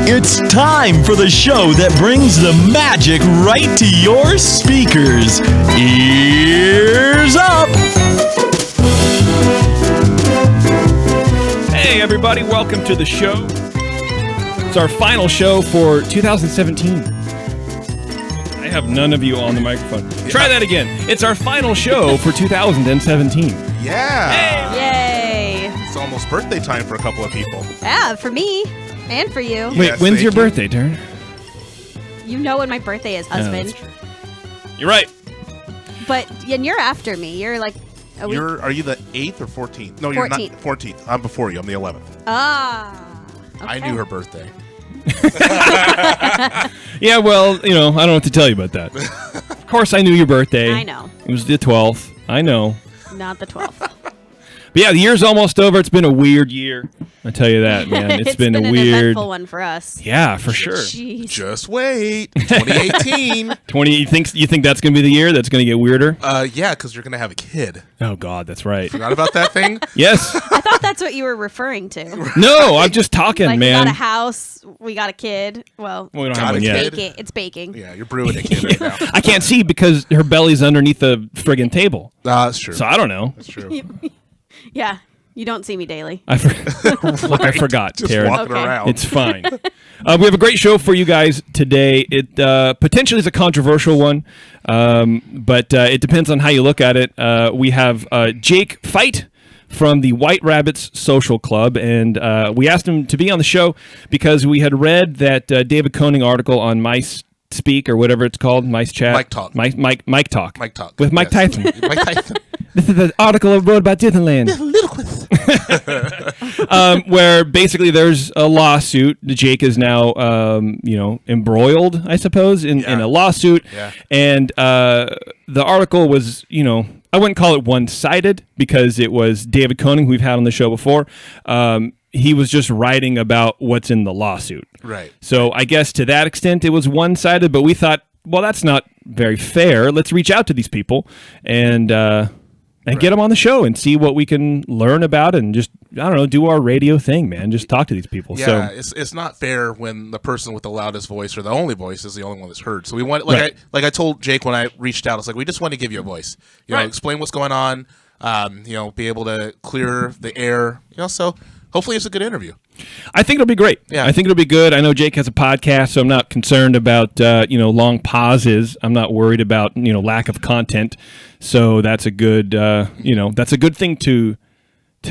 It's time for the show that brings the magic right to your speakers. Ears up! Hey everybody, welcome to the show. It's our final show for 2017. I have none of you on the microphone. Try that again. It's our final show for 2017. Yeah. Yay! It's almost birthday time for a couple of people. Yeah, for me and for you. Wait, Yes, when's thank your you. birthday, Darren? You know when my birthday is, husband. that's true. You're right. And you're after me. You're like a week. Are you the 8th or 14th? No, you're not 14th. 14th. I'm before you. I'm the 11th. Okay. I knew her birthday. Yeah, well, I don't know what to tell you about that. Of course I knew your birthday. I know. It was the 12th. I know. Not the 12th. But yeah, the year's almost over. It's been a weird year. I tell you that, man. It's been a an weird... eventful one for us. Yeah, for sure. Jeez. Just wait. 2018. 20. You think that's going to be the year that's going to get weirder? Yeah, because you're going to have a kid. Oh, God, that's right. Forgot about that thing? Yes. I thought that's what you were referring to. No, I'm just talking, Like man. we got a house, we got a kid. Well, We don't Got have a one yet. kid. it's baking. Yeah, you're brewing a kid right now. I can't see because her belly's underneath the friggin' table. That's true. So I don't know. That's true. Yeah, you don't see me daily. I forgot, Just Taryn. walking Okay. around. It's fine. We have a great show for you guys today. It potentially is a controversial one, but it depends on how you look at it. We have Jake Fite from the White Rabbits Social Club, and we asked him to be on the show because we had read that David Koenig article on Mice Speak or whatever it's called, Mice Chat. Mike Talk. Mike Talk. Mike Talk. With Mike Yes. Tyson. Mike Tyson. This is the article I wrote about Disneyland. Where basically there's a lawsuit. Jake is now, embroiled, I suppose, in a lawsuit. Yeah. And the article was, I wouldn't call it one-sided because it was David Koenig, who we've had on the show before. He was just writing about what's in the lawsuit. Right. So I guess to that extent it was one-sided, but we thought, well, that's not very fair. Let's reach out to these people and get them on the show and see what we can learn about and just, I don't know, do our radio thing, man. Just talk to these people. Yeah, So it's not fair when the person with the loudest voice or the only voice is the only one that's heard. So we want, I told Jake when I reached out, I was like, we just want to give you a voice. Explain what's going on. Be able to clear the air. So hopefully it's a good interview. I think it'll be great. Yeah. I think it'll be good. I know Jake has a podcast, so I'm not concerned about long pauses. I'm not worried about lack of content. So that's a good that's a good thing to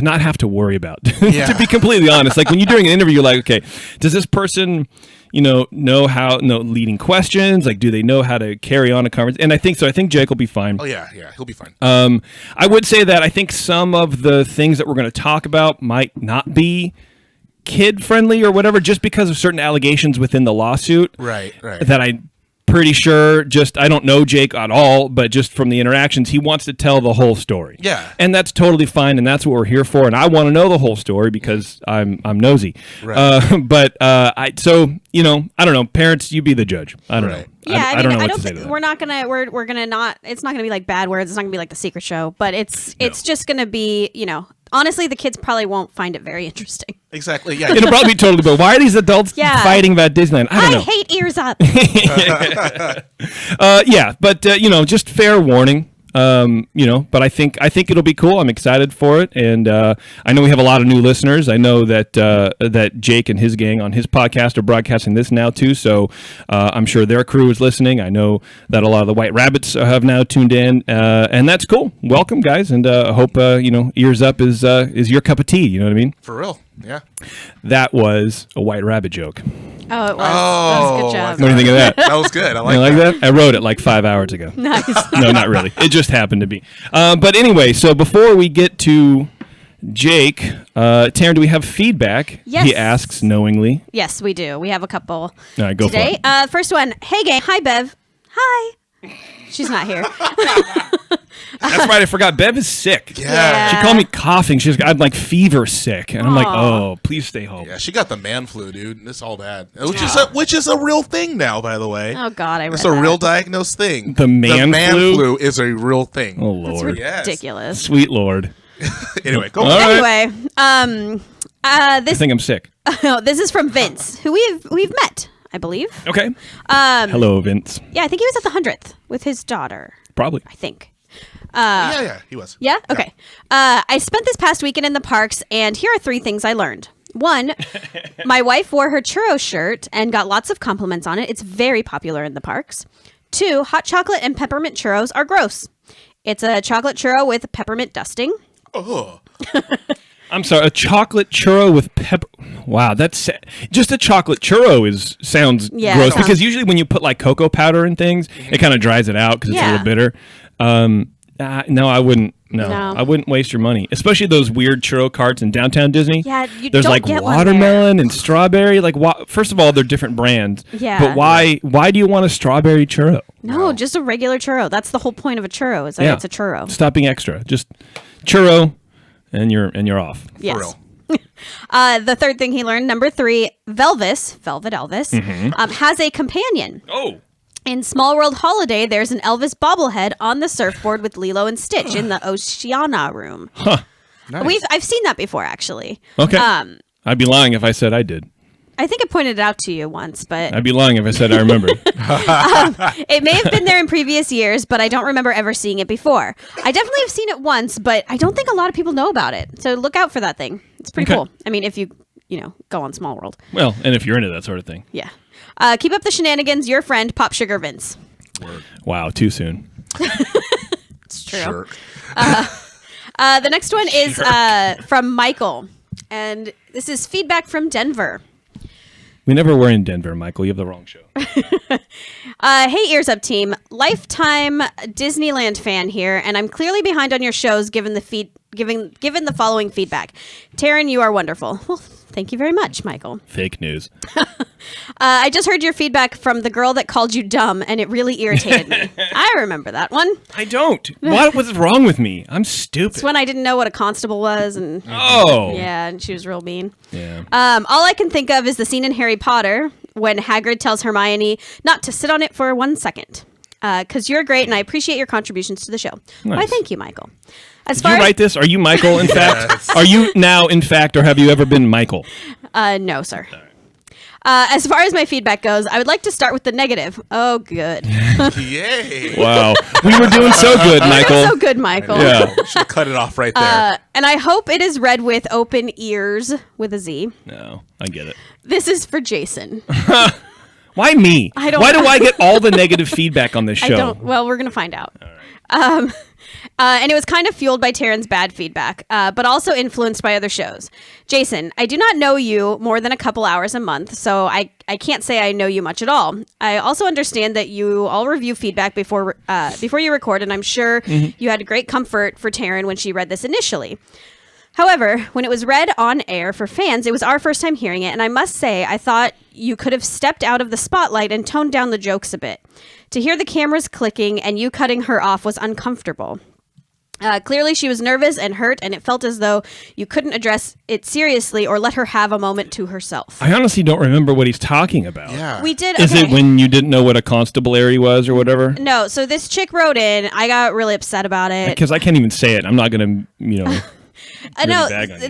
not have to worry about. Yeah. To be completely honest, like when you're doing an interview, you're like, okay, does this person know how leading questions? Like, do they know how to carry on a conversation? And I think so. I think Jake will be fine. Oh yeah, he'll be fine. I would say that I think some of the things that we're going to talk about might not be kid friendly or whatever, just because of certain allegations within the lawsuit. Right. That I'm pretty sure, I don't know Jake at all, but just from the interactions, he wants to tell the whole story. Yeah. And that's totally fine, and that's what we're here for. And I want to know the whole story because I'm nosy. Right. I don't know. Parents, you be the judge. I don't know. Yeah, I don't know what to say to that. we're not gonna we're gonna not. It's not gonna be like bad words. It's not gonna be like the Secret Show, but it's just gonna be honestly, the kids probably won't find it very interesting. Exactly. Yeah. It'll probably be totally. But why are these adults fighting about Disneyland? I don't know. I hate Ears Up. Just fair warning. But I think it'll be cool. I'm excited for it, and I know we have a lot of new listeners. I know that Jake and his gang on his podcast are broadcasting this now too. So I'm sure their crew is listening. I know that a lot of the White Rabbits have now tuned in, and that's cool. Welcome, guys, and I hope Ears Up is your cup of tea. You know what I mean? For real. Yeah. That was a White Rabbit joke. Oh, it was. That was a good job. What do you think of that? That was good. I You like like that? I wrote it like 5 hours ago. Nice. No, not really. It just happened to be. But anyway, so before we get to Jake, Taryn, do we have feedback? Yes. He asks knowingly. Yes, we do. We have a couple All right, go today. for it. First one. Hey, gang. Hi, Bev. Hi. She's not here. That's right. I forgot. Bev is sick. Yeah. She called me coughing. I'm like fever sick, and I'm like, Aw. oh, please stay home. Yeah, she got the man flu, dude. It's all bad. Which is a real thing now, by the way. Oh God, I read It's that. a real diagnosed thing. The man flu? flu is a real thing. Oh That's Lord, Yes. ridiculous. sweet Lord. Anyway, go. All on. right. Anyway, I think I'm sick. This is from Vince, who we've met, I believe. Okay. Hello, Vince. Yeah, I think he was at the 100th with his daughter. Probably. I think. Yeah, he was. Yeah? Okay. I spent this past weekend in the parks, and here are 3 things I learned. 1, my wife wore her churro shirt and got lots of compliments on it. It's very popular in the parks. 2, hot chocolate and peppermint churros are gross. It's a chocolate churro with peppermint dusting. Oh. I'm sorry, a chocolate churro with pepper. Wow, that's just a chocolate churro sounds gross because usually when you put like cocoa powder and things, it kind of dries it out because it's a little bitter. No, I wouldn't. No, I wouldn't waste your money, especially those weird churro carts in downtown Disney. Yeah, there's like watermelon and strawberry. Like, first of all, they're different brands. Yeah, but why do you want a strawberry churro? No, just a regular churro. That's the whole point of a churro. Is that it's a churro. Stop being extra. Just churro, and you're off. Yes. For real. The third thing he learned, number 3, Velvet Elvis, has a companion. Oh. In Small World Holiday, there's an Elvis bobblehead on the surfboard with Lilo and Stitch in the Oceana room. Huh. Nice. I've seen that before, actually. Okay. I'd be lying if I said I did. I think I pointed it out to you once, but... I'd be lying if I said I remember. It may have been there in previous years, but I don't remember ever seeing it before. I definitely have seen it once, but I don't think a lot of people know about it. So look out for that thing. It's pretty cool. I mean, if you go on Small World. Well, and if you're into that sort of thing. Yeah. Keep up the shenanigans. Your friend, Pop Sugar Vince. Word. Wow, too soon. It's true. The next one is from Michael, and this is feedback from Denver. We never were in Denver, Michael. You have the wrong show. Hey, Ears Up team. Lifetime Disneyland fan here, and I'm clearly behind on your shows given the following feedback. Taryn, you are wonderful. Well, thank you very much, Michael. Fake news. I just heard your feedback from the girl that called you dumb, and it really irritated me. I remember that one. I don't. What was wrong with me? I'm stupid. It's when I didn't know what a constable was, and yeah, and she was real mean. Yeah. All I can think of is the scene in Harry Potter when Hagrid tells Hermione not to sit on it for 1 second. Because you're great, and I appreciate your contributions to the show. Nice. Why, thank you, Michael. Did you write this? Are you Michael, in fact? Yes. Are you now, in fact, or have you ever been Michael? No, sir. As far as my feedback goes, I would like to start with the negative. Oh, good. Yay. Wow. We were doing so good, Michael. So good, Michael. Yeah. Should cut it off right there. And I hope it is read with open ears with a Z. No, I get it. This is for Jason. Why me? I don't Why know. do I get all the negative feedback on this show? I don't. Well, we're going to find out. All right. And it was kind of fueled by Taryn's bad feedback, but also influenced by other shows. Jason, I do not know you more than a couple hours a month, so I can't say I know you much at all. I also understand that you all review feedback before you record, and I'm sure you had great comfort for Taryn when she read this initially. However, when it was read on air for fans, it was our first time hearing it, and I must say, I thought you could have stepped out of the spotlight and toned down the jokes a bit. To hear the cameras clicking and you cutting her off was uncomfortable. Clearly, she was nervous and hurt, and it felt as though you couldn't address it seriously or let her have a moment to herself. I honestly don't remember what he's talking about. Yeah. We did. Is it when you didn't know what a constabulary was or whatever? No. So this chick wrote in. I got really upset about it. Because I can't even say it. I'm not going to, No, bag on you.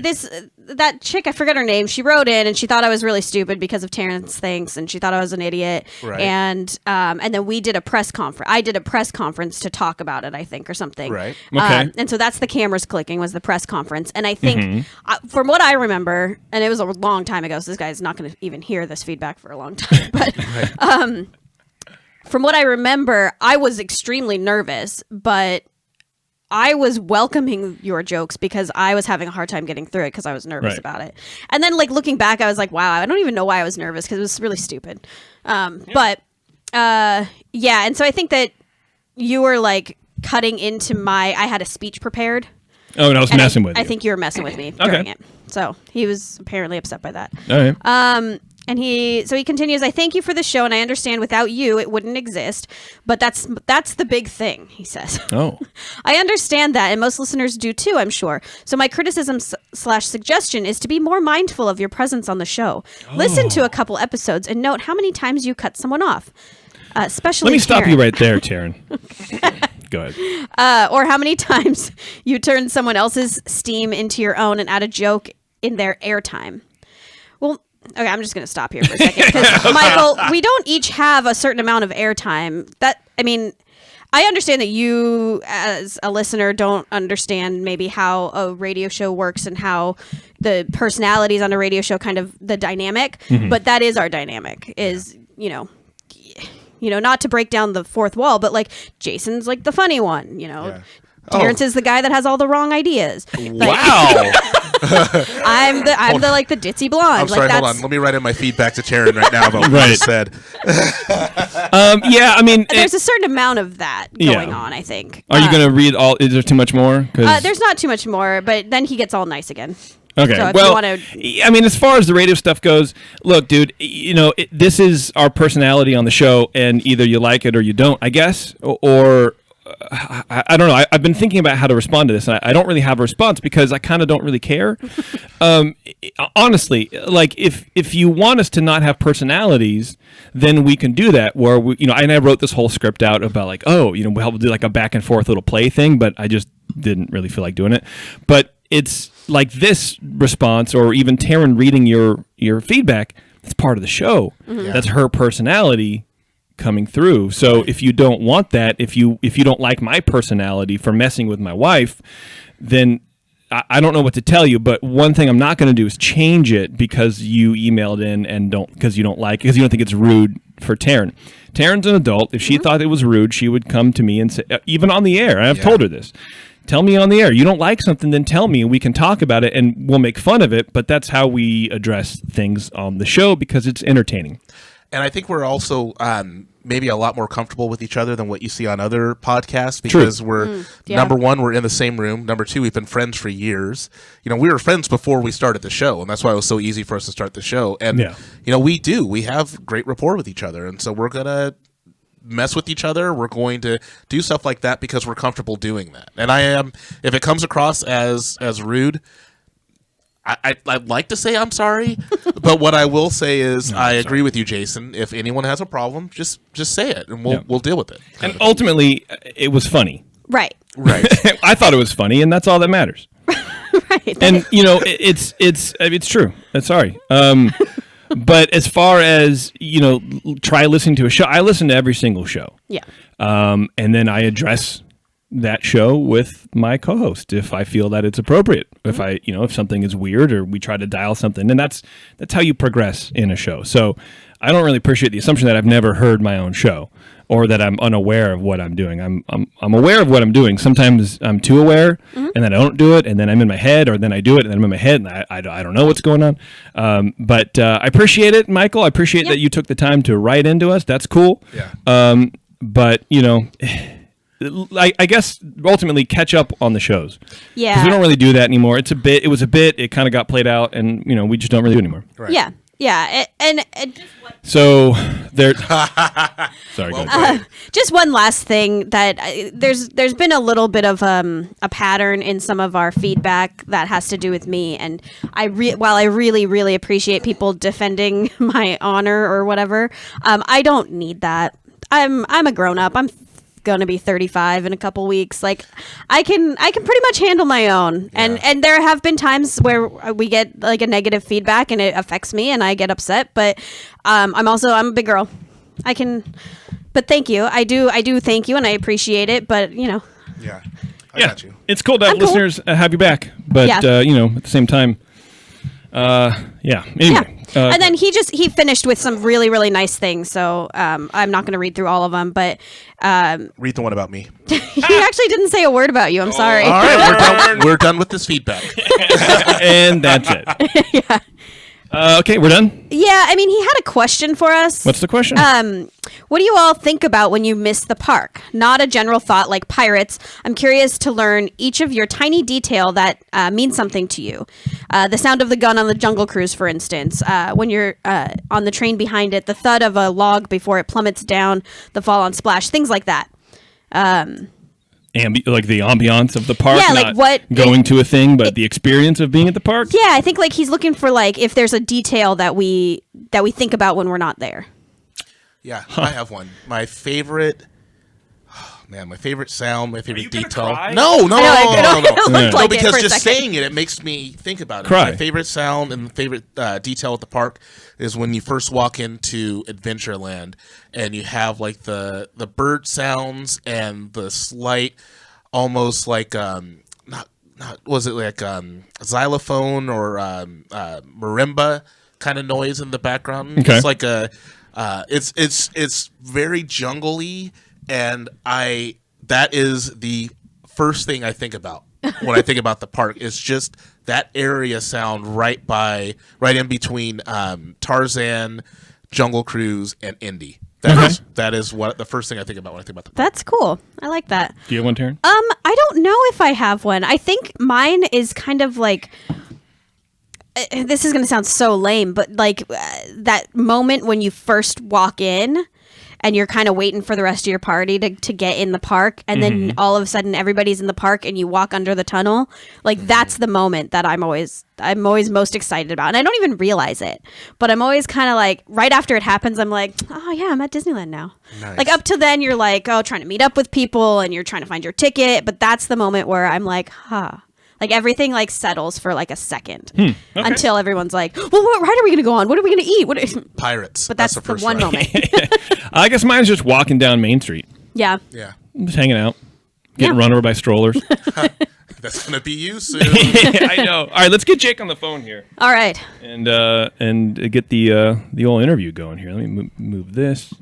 that chick, I forget her name. She wrote in and she thought I was really stupid because of Terrence things, and she thought I was an idiot. Right. And then we did a press conference. I did a press conference to talk about it, I think, or something. Right. Okay. And so that's the cameras clicking was the press conference, and I think from what I remember, and it was a long time ago, so this guy's not going to even hear this feedback for a long time, but from what I remember, I was extremely nervous, but I was welcoming your jokes because I was having a hard time getting through it because I was nervous about it. And then, like, looking back, I was like, wow, I don't even know why I was nervous because it was really stupid. But, yeah. And so I think that you were, like, cutting into I had a speech prepared. Oh, and I was messing with you. I think you were messing with me during it. So he was apparently upset by that. All right. And he continues, I thank you for the show, and I understand without you it wouldn't exist, but that's the big thing, he says. Oh. I understand that, and most listeners do too, I'm sure. So my criticism / suggestion is to be more mindful of your presence on the show. Listen to a couple episodes and note how many times you cut someone off, especially Let me stop Taryn. you right there, Taryn. Go ahead. Or how many times you turn someone else's steam into your own and add a joke in their airtime. Well, okay, I'm just going to stop here for a second because Michael, we don't each have a certain amount of airtime. I understand that you, as a listener, don't understand maybe how a radio show works and how the personalities on a radio show, kind of the dynamic. But that is our dynamic. Is not to break down the fourth wall, but like Jason's like the funny one. Terrence is the guy that has all the wrong ideas. Wow. I'm the like the ditzy blonde. I'm sorry, hold on. Let me write in my feedback to Taryn right now about what you said. There's a certain amount of that going on, I think. Are you going to read all? Is there too much more? There's not too much more, but then he gets all nice again. Okay. So as far as the radio stuff goes, look, dude, this is our personality on the show, and either you like it or you don't, I guess, or I don't know. I've been thinking about how to respond to this, and I don't really have a response because I kind of don't really care. Honestly, like if you want us to not have personalities, then we can do that. Where I wrote this whole script out about like, we'll do like a back and forth little play thing, but I just didn't really feel like doing it. But it's like this response, or even Taryn reading your feedback. It's part of the show. Mm-hmm. That's her personality coming through. So if you don't want that, if you don't like my personality for messing with my wife, then I don't know what to tell you. But one thing I'm not going to do is change it because you emailed in and because you don't think it's rude for Taryn. Taryn's an adult. If she thought it was rude, she would come to me and say, even on the air, and I've told her this, tell me on the air. You don't like something, then tell me and we can talk about it and we'll make fun of it. But that's how we address things on the show because it's entertaining. And I think we're also maybe a lot more comfortable with each other than what you see on other podcasts because we're, number one, we're in the same room. Number two, we've been friends for years. We were friends before we started the show, and that's why it was so easy for us to start the show. And, we have great rapport with each other. And so we're going to mess with each other. We're going to do stuff like that because we're comfortable doing that. And if it comes across as rude, I'd like to say I'm sorry, but what I will say is I agree with you, Jason. If anyone has a problem, just say it, and we'll deal with it. And ultimately, it was funny. Right. I thought it was funny, and that's all that matters. Right. And it's true. Sorry. But as far as try listening to a show. I listen to every single show. Yeah. And then I address that show with my co-host if I feel that it's appropriate. If if something is weird or we try to dial something, and that's how you progress in a show. So I don't really appreciate the assumption that I've never heard my own show or that I'm unaware of what I'm doing. I'm aware of what I'm doing. Sometimes I'm too aware and then I don't do it, and then I'm in my head, or then I do it and then I'm in my head and I don't know what's going on. But I appreciate it, Michael. I appreciate that you took the time to write into us. That's cool. Yeah. But I guess ultimately catch up on the shows. Yeah. Because we don't really do that anymore. It was a bit. It kind of got played out, and we just don't really do it anymore. Right. Yeah. Yeah. So there. Sorry. Just one last thing that there's been a little bit of a pattern in some of our feedback that has to do with me, and while I really really appreciate people defending my honor or whatever, I don't need that. I'm a grown up. I'm going to be 35 in a couple weeks. Like I can pretty much handle my own. And there have been times where we get like a negative feedback and it affects me and I get upset, but I'm a big girl. But thank you. I do thank you and I appreciate it, but Yeah. I got you. It's cool to have listeners have you back, but at the same time anyway. And then he finished with some really, really nice things. So I'm not going to read through all of them, but read the one about me. He actually didn't say a word about you. I'm sorry. All right, we're done with this feedback. And that's it. Yeah. Okay, we're done? Yeah, I mean, he had a question for us. What's the question? What do you all think about when you miss the park? Not a general thought like pirates. I'm curious to learn each of your tiny detail that means something to you. The sound of the gun on the Jungle Cruise, for instance. When you're on the train behind it, the thud of a log before it plummets down, the fall on splash, things like that. Like the ambiance of the park, going to a thing, but the experience of being at the park. Yeah, I think like he's looking for like if there's a detail that we think about when we're not there. Yeah, I have one. My favorite. Oh Man, my favorite sound, my favorite you gonna detail. cry? No, It looked no, like it because for a just second. saying it makes me think about it. Cry. My favorite sound and favorite detail at the park is when you first walk into Adventureland and you have like the bird sounds and the slight, almost like not was it like xylophone or marimba kind of noise in the background. Okay. It's like a it's very jungly, and that is the first thing I think about when I think about the park. It's just that area sound right in between Tarzan, Jungle Cruise, and Indy. That is what the first thing I think about when I think about the park. That's cool. I like that. Do you have one, Taryn? I don't know if I have one. I think mine is kind of like. This is going to sound so lame, but like that moment when you first walk in and you're kind of waiting for the rest of your party to get in the park, and then all of a sudden everybody's in the park and you walk under the tunnel. Like that's the moment that I'm always most excited about. And I don't even realize it, but I'm always kind of like right after it happens, I'm like, oh yeah, I'm at Disneyland now. Nice. Like up to then you're like, trying to meet up with people and you're trying to find your ticket. But that's the moment where I'm like, like everything like settles for like a second until everyone's like, well, what ride are we going to go on? What are we going to eat? Pirates. But that's the first one ride. moment. I guess mine's just walking down Main Street, Yeah. Yeah. just hanging out, getting Yeah. run over by strollers. That's gonna be you soon. I know. All right, let's get Jake on the phone here All right. and get the old interview going here. Let me move this.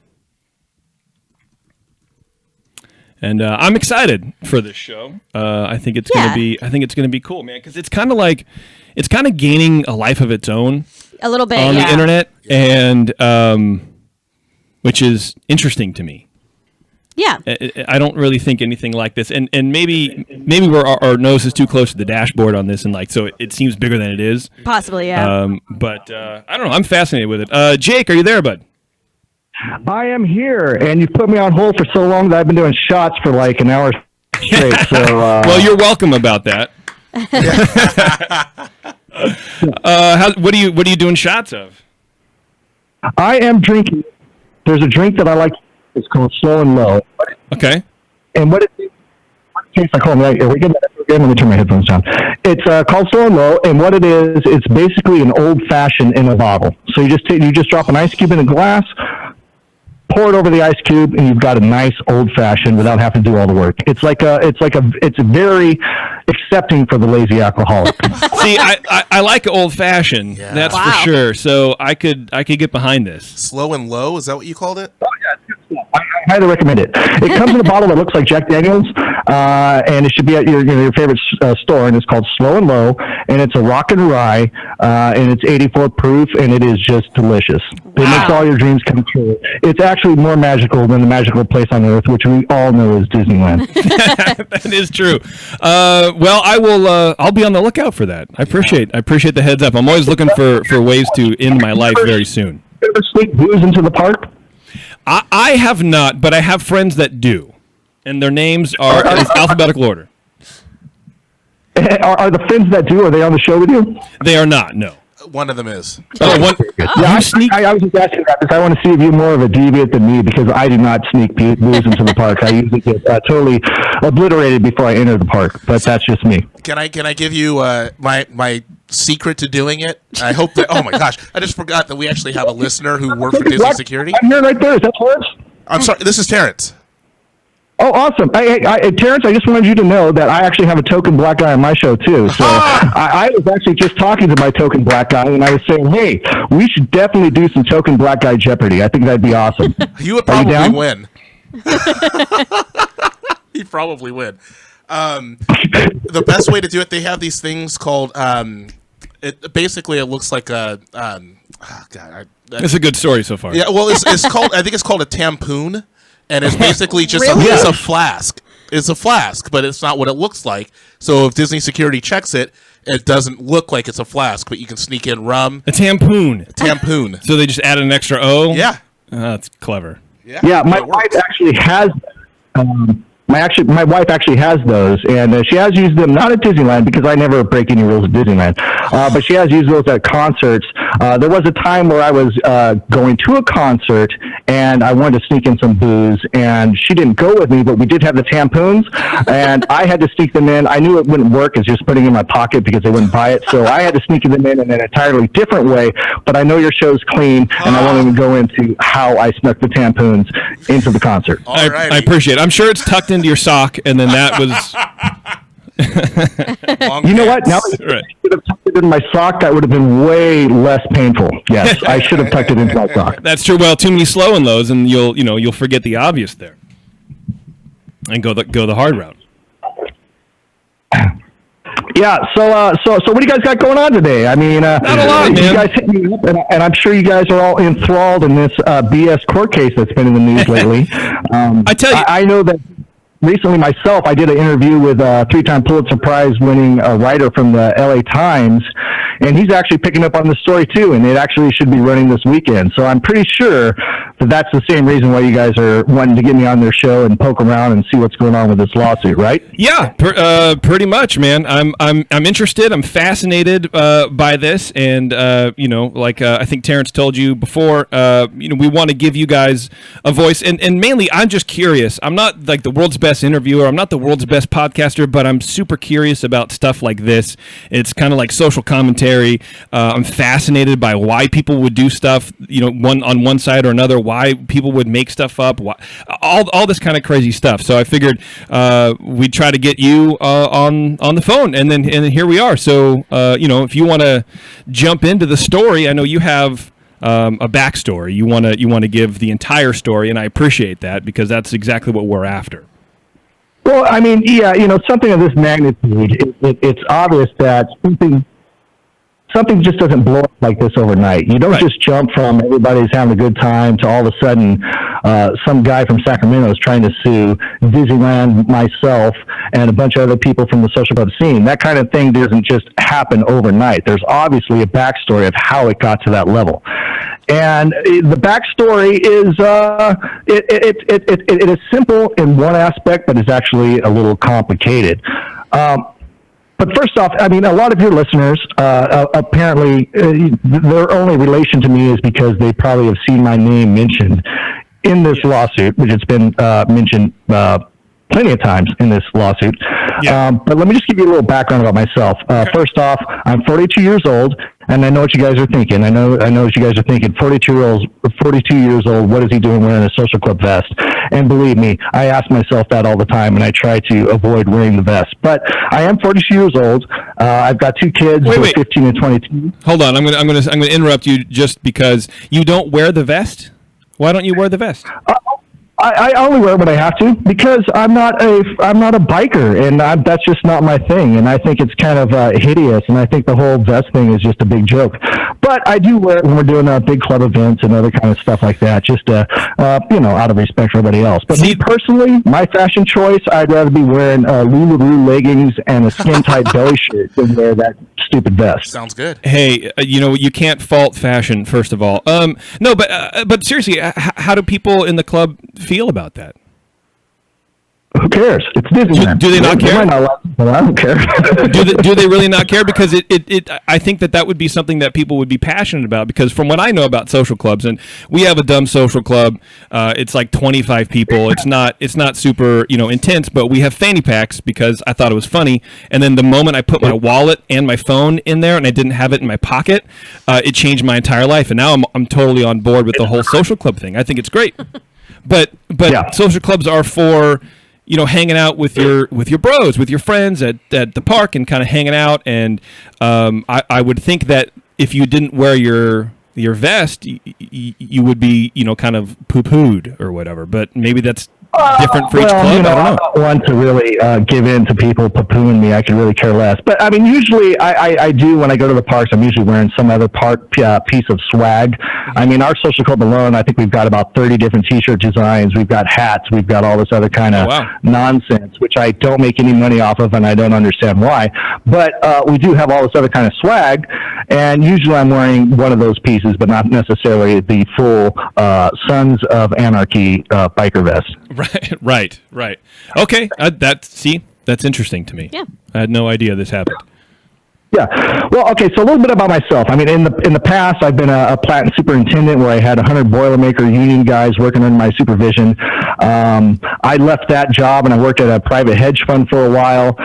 And I'm excited for this show. I think it's Yeah. gonna be cool, man. Because it's kind of gaining a life of its own A little bit. on yeah. the internet, and which is interesting to me. Yeah. I don't really think anything like this, and maybe our nose is too close to the dashboard on this, and like so it seems bigger than it is. Possibly. Yeah. But I don't know. I'm fascinated with it. Jake, are you there, bud? I am here, and you've put me on hold for so long that I've been doing shots for like an hour straight. So, Well, you're welcome about that. What are you doing shots of? I am drinking. There's a drink that I like. It's called Slow and Low. Okay. And what it tastes like, hold on, let me turn my headphones down. It's called Slow and Low, and what it is, it's basically an old fashioned in a bottle. So you just drop an ice cube in a glass, pour it over the ice cube, and you've got a nice old fashioned without having to do all the work. It's very accepting for the lazy alcoholic. See, I like old fashioned. Yeah. That's Wow. for sure. So I could get behind this. Slow and low, is that what you called it? Oh, yeah, it's good stuff. I highly recommend it. It comes in a bottle that looks like Jack Daniels, and it should be at your favorite store, and it's called Slow and Low, and it's a rock and rye, and it's 84 proof, and it is just delicious. It makes all your dreams come true. It's actually more magical than the magical place on earth, which we all know is Disneyland. That is true. Well, I will. I'll be on the lookout for that. I appreciate the heads up. I'm always looking for ways to end my life very soon. You ever sneak booze into the park? I have not, but I have friends that do, and their names are in alphabetical order. Are the friends that do, are they on the show with you? They are not. No. One of them is. Oh, one. Yeah, You sneak. I was just asking that because I want to see if you're more of a deviant than me, because I do not sneak booze into the park. I usually get totally obliterated before I enter the park, but that's just me. Can I give you my secret to doing it? I hope that. Oh my gosh, I just forgot that we actually have a listener who worked for Disney Security. I'm here right there. Is that Terrence? I'm sorry. This is Terrence. Oh, awesome. Terrence, I just wanted you to know that I actually have a token black guy on my show, too. So I was actually just talking to my token black guy, and I was saying, hey, we should definitely do some token black guy Jeopardy. I think that'd be awesome. You would Are you probably down? win. You'd probably win. The best way to do it, they have these things called. It looks like a. It's a good story so far. Yeah, well, it's called. I think it's called a tampoon, and it's basically just Really? it's a flask. It's a flask, but it's not what it looks like. So if Disney Security checks it, it doesn't look like it's a flask, but you can sneak in rum. A tampoon. Tampoon. So they just added an extra O. Yeah. That's clever. Yeah, my it works. wife actually has My wife actually has those, and she has used them not at Disneyland because I never break any rules at Disneyland, but she has used those at concerts. There was a time where I was going to a concert and I wanted to sneak in some booze, and she didn't go with me, but we did have the tampons, and I had to sneak them in. I knew it wouldn't work as just putting it in my pocket because they wouldn't buy it, so I had to sneak them in an entirely different way. But I know your show's clean, and I won't even go into how I snuck the tampons into the concert. I appreciate it. I'm sure it's tucked into your sock, and then that was. You know what? Now I should have tucked it in my sock. That would have been way less painful. Yes, I should have tucked it into my sock. That's true. Well, too many slow in those, and you'll forget the obvious there, and go the hard route. Yeah. So what do you guys got going on today? I mean, not a lot, man. You guys hit me up, and I'm sure you guys are all enthralled in this BS court case that's been in the news lately. I tell you, I know that. Recently, myself, I did an interview with a 3-time Pulitzer Prize-winning writer from the LA Times, and he's actually picking up on the story too, and it actually should be running this weekend. So I'm pretty sure that that's the same reason why you guys are wanting to get me on their show and poke around and see what's going on with this lawsuit, right? Yeah, pretty much, man. I'm interested. I'm fascinated by this, and I think Terrence told you before, we want to give you guys a voice, and mainly I'm just curious. I'm not like the world's best interviewer. I'm not the world's best podcaster, but I'm super curious about stuff like this. It's kind of like social commentary. I'm fascinated by why people would do stuff, one side or another, why people would make stuff up, all this kind of crazy stuff. So I figured we'd try to get you on the phone, and then here we are. So if you want to jump into the story, I know you have a backstory. You want to give the entire story, and I appreciate that because that's exactly what we're after. Well, I mean, yeah, something of this magnitude, it's obvious that something just doesn't blow up like this overnight. You don't just jump from everybody's having a good time to all of a sudden some guy from Sacramento is trying to sue Disneyland, myself, and a bunch of other people from the social club scene. That kind of thing doesn't just happen overnight. There's obviously a backstory of how it got to that level. And the backstory is it is simple in one aspect, but it's actually a little complicated. But first off, I mean, a lot of your listeners, apparently, their only relation to me is because they probably have seen my name mentioned in this lawsuit, which has been mentioned plenty of times in this lawsuit. Yeah. But let me just give you a little background about myself. First off, I'm 42 years old, and I know what you guys are thinking. I know what you guys are thinking. 42 years old, what is he doing wearing a social club vest? And believe me, I ask myself that all the time, and I try to avoid wearing the vest. But I am 42 years old. I've got 2 kids, 15 and 22. Hold on, I'm gonna interrupt you just because you don't wear the vest. Why don't you wear the vest? I only wear it when I have to because I'm not a biker, and that's just not my thing. And I think it's kind of hideous, and I think the whole vest thing is just a big joke. But I do wear it when we're doing big club events and other kind of stuff like that, just out of respect for everybody else. But me personally, my fashion choice, I'd rather be wearing Lululemon leggings and a skin-tight belly shirt than wear that stupid vest. Sounds good. Hey, you can't fault fashion, first of all. No, but seriously, how do people in the club feel about that? Who cares? It's Disneyland. Do they not care? I don't care. do they really not care? Because I think that would be something that people would be passionate about. Because from what I know about social clubs, and we have a dumb social club, it's like 25 people. It's not super intense, but we have fanny packs because I thought it was funny. And then the moment I put my wallet and my phone in there, and I didn't have it in my pocket, it changed my entire life. And now I'm totally on board with the whole social club thing. I think it's great. But social clubs are for hanging out with your bros, with your friends at the park, and kind of hanging out. And I would think that if you didn't wear your vest, you would be kind of poo-pooed or whatever. But maybe that's different for each club. I don't know. I don't want to really give in to people poo-pooing me. I could really care less. But I mean, usually I do when I go to the parks. I'm usually wearing some other piece of swag. I mean, our social club alone, I think we've got about 30 different T-shirt designs. We've got hats. We've got all this other kind of nonsense, which I don't make any money off of, and I don't understand why. But we do have all this other kind of swag, And usually I'm wearing one of those pieces, but not necessarily the full Sons of Anarchy biker vest. Right. Okay, that's interesting to me. Yeah. I had no idea this happened. Yeah. Well, okay. So a little bit about myself. I mean, in the past, I've been a plant superintendent where I had 100 Boilermaker union guys working under my supervision. I left that job and I worked at a private hedge fund for a while.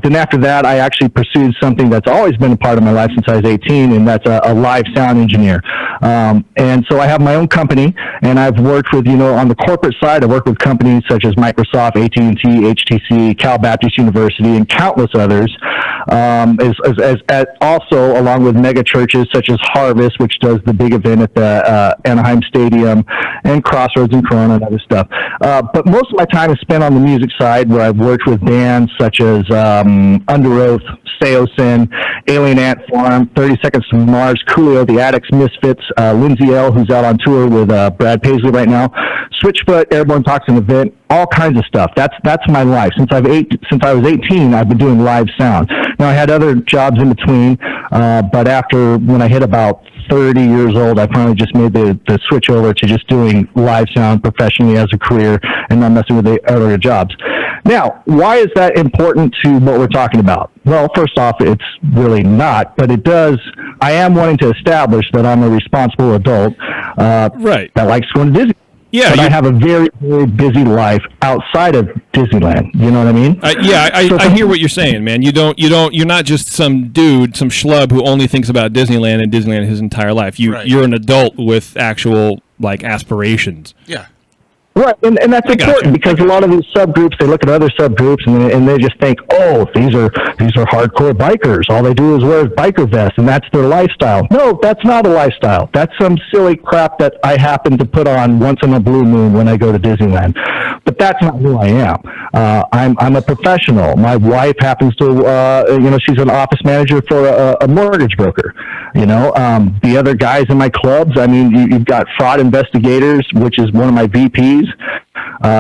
Then after that, I actually pursued something that's always been a part of my life since I was 18, and that's a live sound engineer. And so I have my own company, and I've worked with, on the corporate side, I work with companies such as Microsoft, AT&T, HTC, Cal Baptist University, and countless others. As also along with mega churches such as Harvest, which does the big event at the Anaheim Stadium, and Crossroads and Corona and other stuff. But most of my time is spent on the music side, where I've worked with bands such as Under Oath, Seosin, Alien Ant Farm, 30 Seconds to Mars, Coolio, The Addicts, Misfits, Lindsay L., who's out on tour with Brad Paisley right now, Switchfoot, Airborne Toxin Event, all kinds of stuff. That's my life. Since I was 18, I've been doing live sound. Now, I had other jobs in between, but when I hit about 30 years old, I finally just made the switch over to just doing live sound professionally as a career and not messing with the other jobs. Now, why is that important to what we're talking about? Well, first off, it's really not, but it does. I am wanting to establish that I'm a responsible adult Right. that likes going to Disney. Yeah, but I have a very, very busy life outside of Disneyland. You know what I mean? I hear what you're saying, man. You're not just some dude, some schlub who only thinks about Disneyland and Disneyland his entire life. You're an adult with actual aspirations. Yeah. Right, and that's important because a lot of these subgroups, they look at other subgroups and they just think, oh, these are hardcore bikers. All they do is wear biker vests, and that's their lifestyle. No, that's not a lifestyle. That's some silly crap that I happen to put on once in a blue moon when I go to Disneyland. But that's not who I am. I'm a professional. My wife happens to, she's an office manager for a mortgage broker. The other guys in my clubs, I mean, you've got fraud investigators, which is one of my VPs.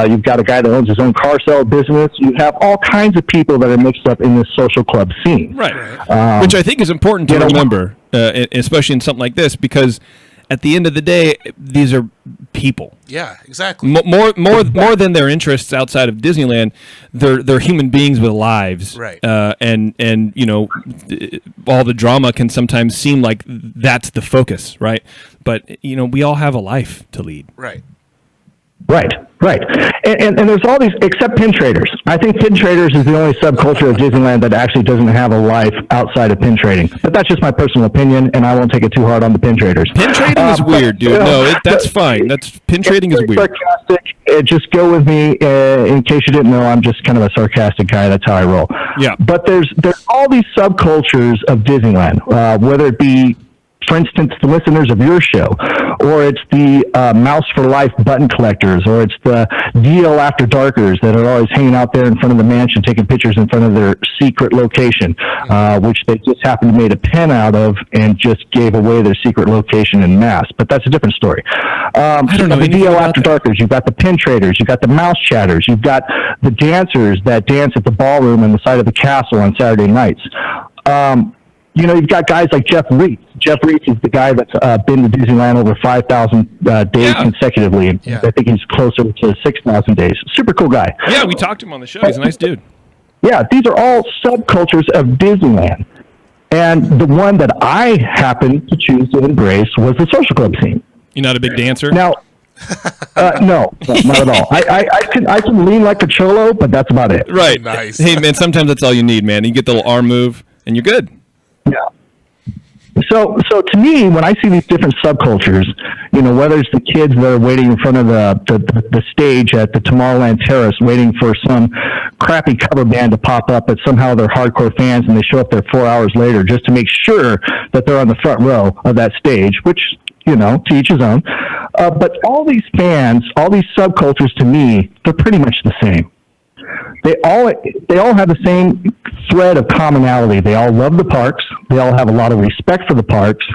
You've got a guy that owns his own car sale business. You have all kinds of people that are mixed up in this social club scene. Right. Which I think is important to remember, especially in something like this, because at the end of the day, these are people. Yeah, exactly. More than their interests outside of Disneyland, they're human beings with lives. Right. And all the drama can sometimes seem like that's the focus, right? But we all have a life to lead. Right. Right. And there's all these, except pin traders. I think pin traders is the only subculture of Disneyland that actually doesn't have a life outside of pin trading. But that's just my personal opinion, and I won't take it too hard on the pin traders. Pin trading is weird, dude. That's fine. Pin trading is weird. Sarcastic. Just go with me. In case you didn't know, I'm just kind of a sarcastic guy. That's how I roll. Yeah. But there's all these subcultures of Disneyland, whether it be, for instance, the listeners of your show, or it's the Mouse for Life button collectors, or it's the DL After Darkers that are always hanging out there in front of the mansion taking pictures in front of their secret location, which they just happened to made a pen out of and just gave away their secret location en masse. But that's a different story. I don't know. The DL After Darkers, you've got the pin traders, you've got the mouse chatters, you've got the dancers that dance at the ballroom on the side of the castle on Saturday nights. You've got guys like Jeff Reese. Jeff Reese is the guy that's been to Disneyland over 5,000 days consecutively. And I think he's closer to 6,000 days. Super cool guy. Yeah, we talked to him on the show. He's a nice dude. Yeah, these are all subcultures of Disneyland. And the one that I happened to choose to embrace was the social club scene. You're not a big dancer? Now, no, not at all. I can lean like a cholo, but that's about it. Right. Nice. Hey, man, sometimes that's all you need, man. You get the little arm move, and you're good. Yeah. So to me, when I see these different subcultures, whether it's the kids that are waiting in front of the stage at the Tomorrowland Terrace, waiting for some crappy cover band to pop up, but somehow they're hardcore fans and they show up there 4 hours later just to make sure that they're on the front row of that stage, which, to each his own. But all these fans, all these subcultures, to me, they're pretty much the same. They all have the same thread of commonality. They all love the parks. They all have a lot of respect for the parks.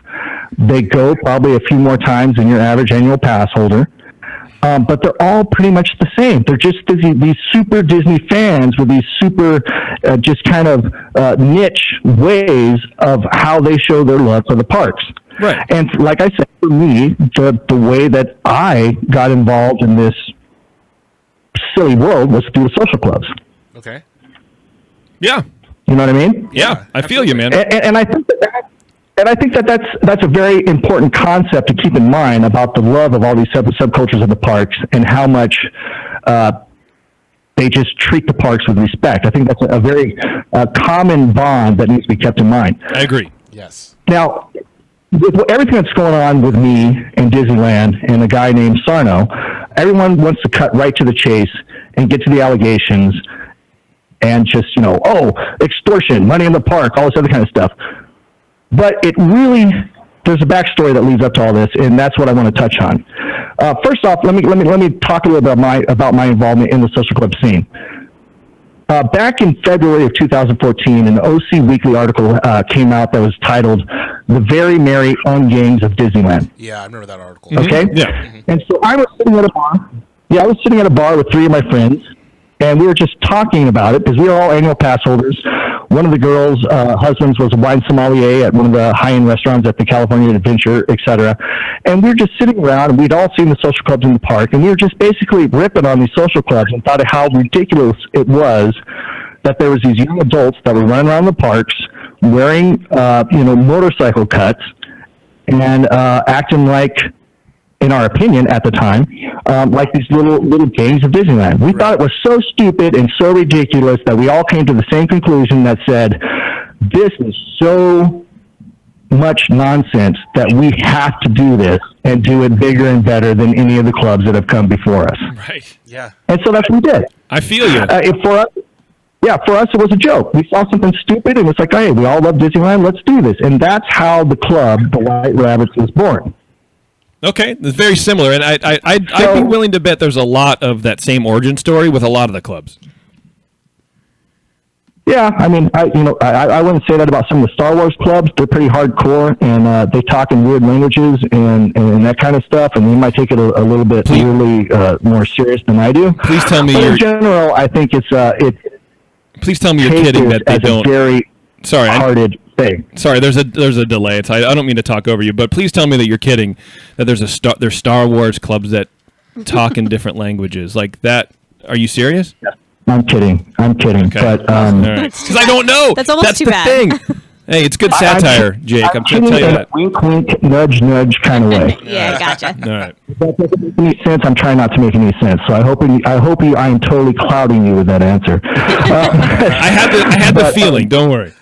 They go probably a few more times than your average annual pass holder. but they're all pretty much the same. They're just these super Disney fans with these super just kind of niche ways of how they show their love for the parks. Right. And like I said, for me, the way that I got involved in this silly world was through the social clubs. Okay. Yeah. You know what I mean? Yeah, I feel you, man. And I think that's a very important concept to keep in mind about the love of all these subcultures of the parks and how much they just treat the parks with respect. I think that's a very common bond that needs to be kept in mind. I agree. Yes. Now, with everything that's going on with me and Disneyland and a guy named Sarno, everyone wants to cut right to the chase and get to the allegations and just, extortion, money in the park, all this other kind of stuff. But there's a backstory that leads up to all this, and that's what I want to touch on. First off, let me talk a little bit about my involvement in the social club scene. Back in February of 2014, an OC Weekly article came out that was titled "The Very Merry Ungangs of Disneyland." Yeah, I remember that article. Okay? Yeah. Mm-hmm. And so I was sitting at a bar. Yeah, I was sitting at a bar with three of my friends, and we were just talking about it because we are all annual pass holders. One of the girls' husbands was a wine sommelier at one of the high-end restaurants at the California Adventure, etc. And we were just sitting around, and we'd all seen the social clubs in the park, and we were just basically ripping on these social clubs and thought of how ridiculous it was that there was these young adults that were running around the parks wearing, motorcycle cuts and acting like, in our opinion at the time, like these little gangs of Disneyland. We thought it was so stupid and so ridiculous that we all came to the same conclusion that said, this is so much nonsense that we have to do this and do it bigger and better than any of the clubs that have come before us. Right. Yeah. And so that's what we did. I feel you. For us, it was a joke. We saw something stupid and it's like, hey, we all love Disneyland, let's do this. And that's how the club, the White Rabbits, was born. Okay, it's very similar, and I'd be willing to bet there's a lot of that same origin story with a lot of the clubs. Yeah, I mean, I wouldn't say that about some of the Star Wars clubs. They're pretty hardcore, and they talk in weird languages and that kind of stuff, and they might take it a little bit really more serious than I do. Please tell me in general, I think it's Please tell me you're kidding that they don't. Hearted thing. Sorry, there's a delay. I don't mean to talk over you, but please tell me that you're kidding. That there's Star Wars clubs that talk in different languages like that. Are you serious? Yeah. I'm kidding. Okay. But because I don't know. That's almost too the bad. Thing. Hey, it's good satire, Jake. I'm trying to tell you that. Wink, wink, nudge, nudge kind of way. Yeah, gotcha. All right. If that doesn't make any sense, I'm trying not to make any sense. So I hope I am totally clouding you with that answer. I had the feeling. Don't worry.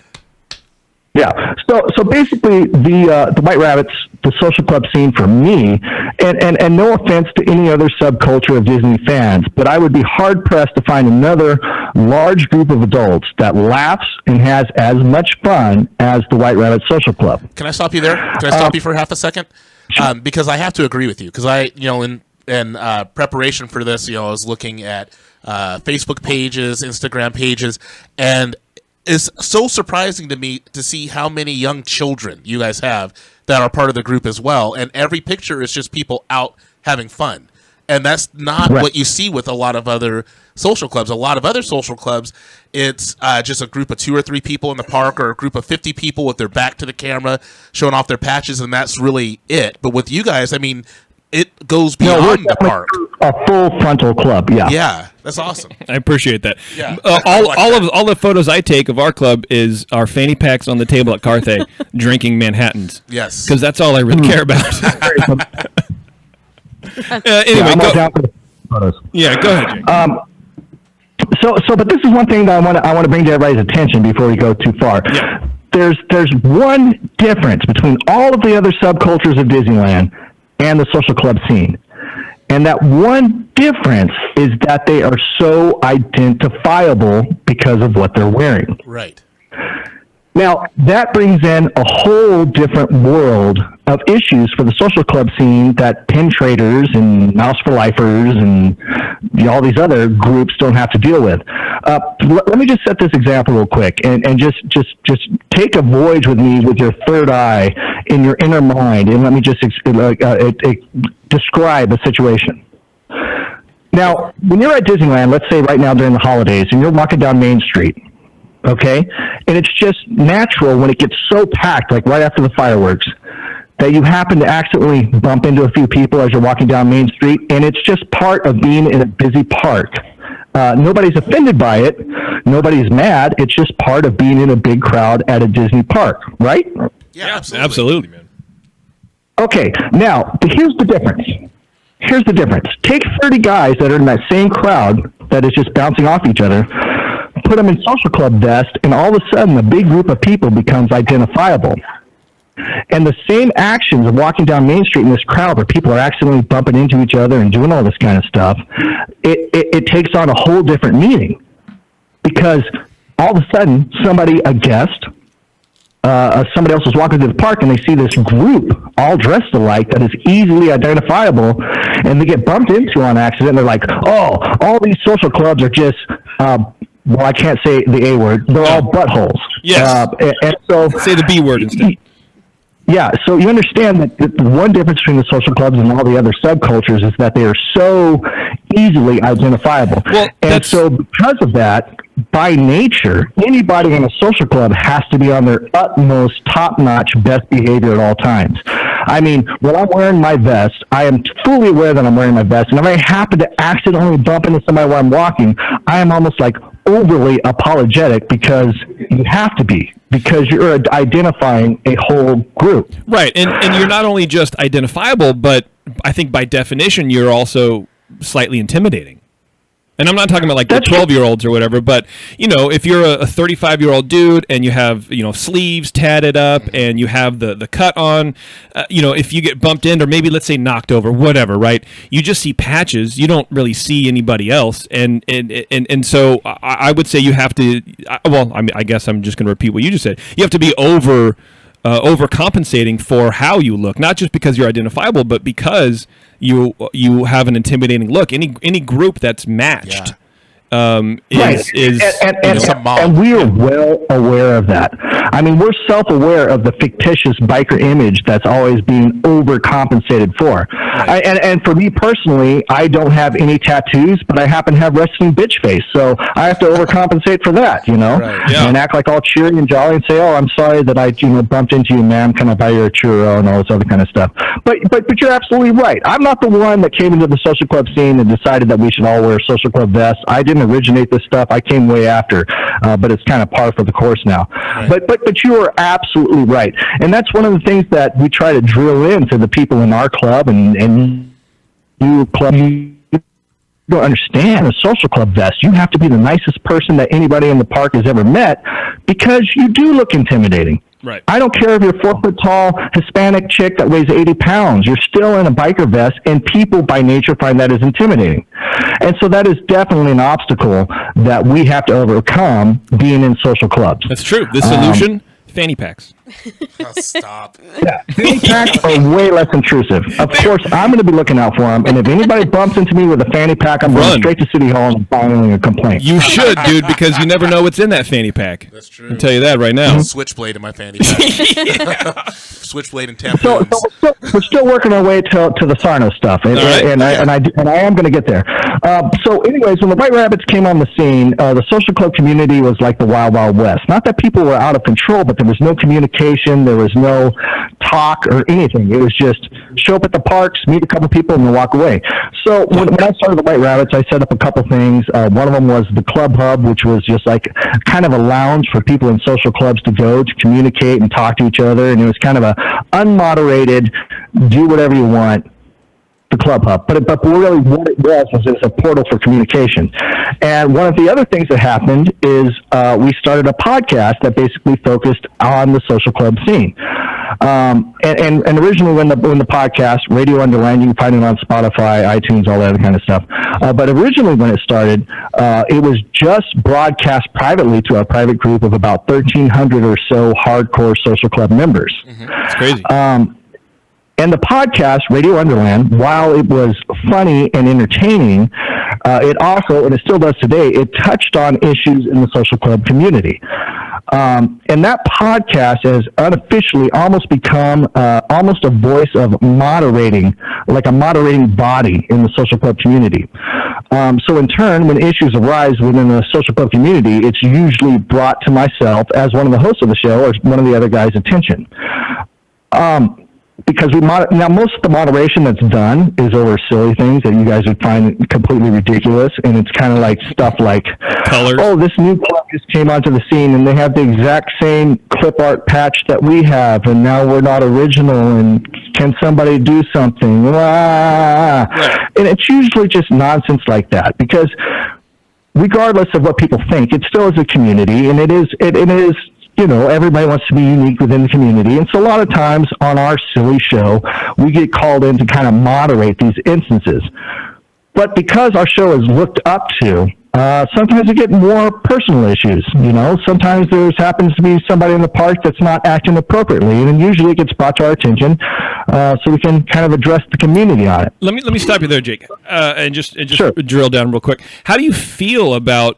Yeah. So basically, the White Rabbits, the social club scene for me, and no offense to any other subculture of Disney fans, but I would be hard pressed to find another large group of adults that laughs and has as much fun as the White Rabbit Social Club. Can I stop you there? Can I stop you for half a second? Because I have to agree with you. Because in preparation for this, I was looking at Facebook pages, Instagram pages, and it's so surprising to me to see how many young children you guys have that are part of the group as well. And every picture is just people out having fun. And that's not what you see with a lot of other social clubs. A lot of other social clubs, it's just a group of 2 or 3 people in the park or a group of 50 people with their back to the camera showing off their patches, and that's really it. But with you guys, I mean, it goes beyond the park. A full frontal club, yeah. Yeah, that's awesome. I appreciate that. Yeah. All the photos I take of our club is our fanny packs on the table at Carthay drinking Manhattans. Yes. Because that's all I really care about. Anyway, I'm all go. down for the photos. Yeah, go ahead, Jake. But this is one thing that I want to bring to everybody's attention before we go too far. Yeah. There's one difference between all of the other subcultures of Disneyland and the social club scene. And that one difference is that they are so identifiable because of what they're wearing. Right. Now, that brings in a whole different world of issues for the social club scene that pin traders and Mouse for Lifers and all these other groups don't have to deal with. Let me just set this example real quick and just take a voyage with me with your third eye in your inner mind, and let me just describe a situation. Now, when you're at Disneyland, let's say right now during the holidays, and you're walking down Main Street, okay, and it's just natural when it gets so packed, like right after the fireworks, that you happen to accidentally bump into a few people as you're walking down Main Street, and it's just part of being in a busy park. Nobody's offended by it. Nobody's mad. It's just part of being in a big crowd at a Disney park, right? Yeah, absolutely, man. Okay, now, here's the difference. Here's the difference. Take 30 guys that are in that same crowd that is just bouncing off each other, put them in social club vest, and all of a sudden a big group of people becomes identifiable. And the same actions of walking down Main Street in this crowd where people are accidentally bumping into each other and doing all this kind of stuff, it takes on a whole different meaning. Because all of a sudden, a guest, somebody else is walking through the park and they see this group all dressed alike that is easily identifiable, and they get bumped into on accident. And they're like, oh, all these social clubs are just, well, I can't say the A word. They're all buttholes. Yes. And so say the B word instead. Yeah, so you understand that the one difference between the social clubs and all the other subcultures is that they are so easily identifiable. Well, and so because of that, by nature, anybody in a social club has to be on their utmost, top-notch, best behavior at all times. I mean, when I'm wearing my vest, I am fully aware that I'm wearing my vest, and if I happen to accidentally bump into somebody while I'm walking, I am almost like overly apologetic because you have to be, because you're identifying a whole group. Right, and you're not only just identifiable, but I think by definition you're also slightly intimidating. And I'm not talking about like the 12-year-olds or whatever, but, you know, if you're a 35-year-old dude and you have, you know, sleeves tatted up and you have the cut on, you know, if you get bumped in or maybe let's say knocked over, whatever, right? You just see patches. You don't really see anybody else. And so I would say you have to, well, I mean, I guess I'm just going to repeat what you just said. You have to be overcompensating for how you look, not just because you're identifiable, but because you have an intimidating look. Any group that's matched is and we are well aware of that. I mean, we're self-aware of the fictitious biker image that's always being overcompensated for. Right. And for me personally, I don't have any tattoos, but I happen to have resting bitch face, so I have to overcompensate for that, you know, and act like all cheery and jolly and say, "Oh, I'm sorry that I, you know, bumped into you, ma'am. Can I buy you a churro?" and all this other kind of stuff. But you're absolutely right. I'm not the one that came into the social club scene and decided that we should all wear social club vests. I didn't originate this stuff. I came way after, but it's kind of par for the course now. Right. But you are absolutely right, and that's one of the things that we try to drill into the people in our club and you club. You don't understand a social club vest. You have to be the nicest person that anybody in the park has ever met because you do look intimidating. Right. I don't care if you're 4 foot tall Hispanic chick that weighs 80 pounds. You're still in a biker vest, and people by nature find that as intimidating. And so that is definitely an obstacle that we have to overcome being in social clubs. That's true. The solution, fanny packs. Oh, stop. Yeah, fanny packs are way less intrusive. Of course, I'm going to be looking out for them, and if anybody bumps into me with a fanny pack, I'm going straight to City Hall and filing a complaint. You should, dude, because you never know what's in that fanny pack. That's true. I'll tell you that right now. Switchblade in my fanny pack. Switchblade and tampons. So we're still working our way to the Sarno stuff, and I am going to get there. So anyways, when the White Rabbits came on the scene, the social club community was like the Wild Wild West. Not that people were out of control, but there was no communication. There was no talk or anything. It was just show up at the parks, meet a couple people, and then walk away. So when I started the White Rabbits, I set up a couple things. One of them was the Club Hub, which was just like kind of a lounge for people in social clubs to go to communicate and talk to each other. And it was kind of a unmoderated, do whatever you want, the Club Hub. But really what it was a portal for communication. And one of the other things that happened is we started a podcast that basically focused on the social club scene. And originally when the podcast, Radio Underland, you can find it on Spotify, iTunes, all that other kind of stuff. But originally when it started, it was just broadcast privately to our private group of about 1,300 or so hardcore social club members. Mm-hmm. That's crazy. And the podcast, Radio Underland, while it was funny and entertaining, it also, and it still does today, it touched on issues in the social club community. And that podcast has unofficially almost become almost a voice of moderating, like a moderating body in the social club community. So in turn, when issues arise within the social club community, it's usually brought to myself as one of the hosts of the show or one of the other guys' attention. Because now most of the moderation that's done is over silly things that you guys would find completely ridiculous, and it's kind of like stuff like, Colors. oh, this new club just came onto the scene, and they have the exact same clip art patch that we have, and now we're not original, and can somebody do something? Right. And it's usually just nonsense like that, because regardless of what people think, it still is a community, and it is everybody wants to be unique within the community. And so a lot of times on our silly show, we get called in to kind of moderate these instances. But because our show is looked up to, sometimes we get more personal issues. Sometimes there happens to be somebody in the park that's not acting appropriately, and then usually it gets brought to our attention, so we can kind of address the community on it. Let me stop you there, Jake, and just Sure. drill down real quick. How do you feel about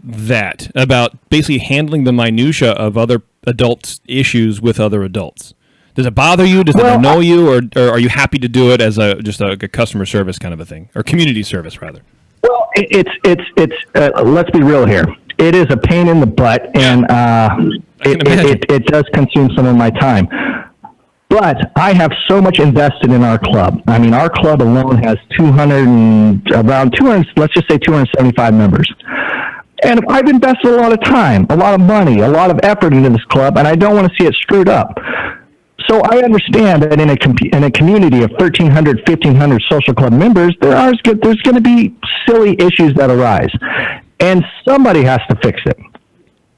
that? About basically handling the minutia of other adults' issues with other adults? Does it bother you? Does it annoy you, or are you happy to do it as just a customer service kind of a thing, or community service rather? Well, it's let's be real here. It is a pain in the butt, and it does consume some of my time. But I have so much invested in our club. I mean, our club alone has around 200, let's just say 275 members. And I've invested a lot of time, a lot of money, a lot of effort into this club, and I don't want to see it screwed up. So I understand that in a community of 1,300, 1,500 social club members, there's going to be silly issues that arise, and somebody has to fix it.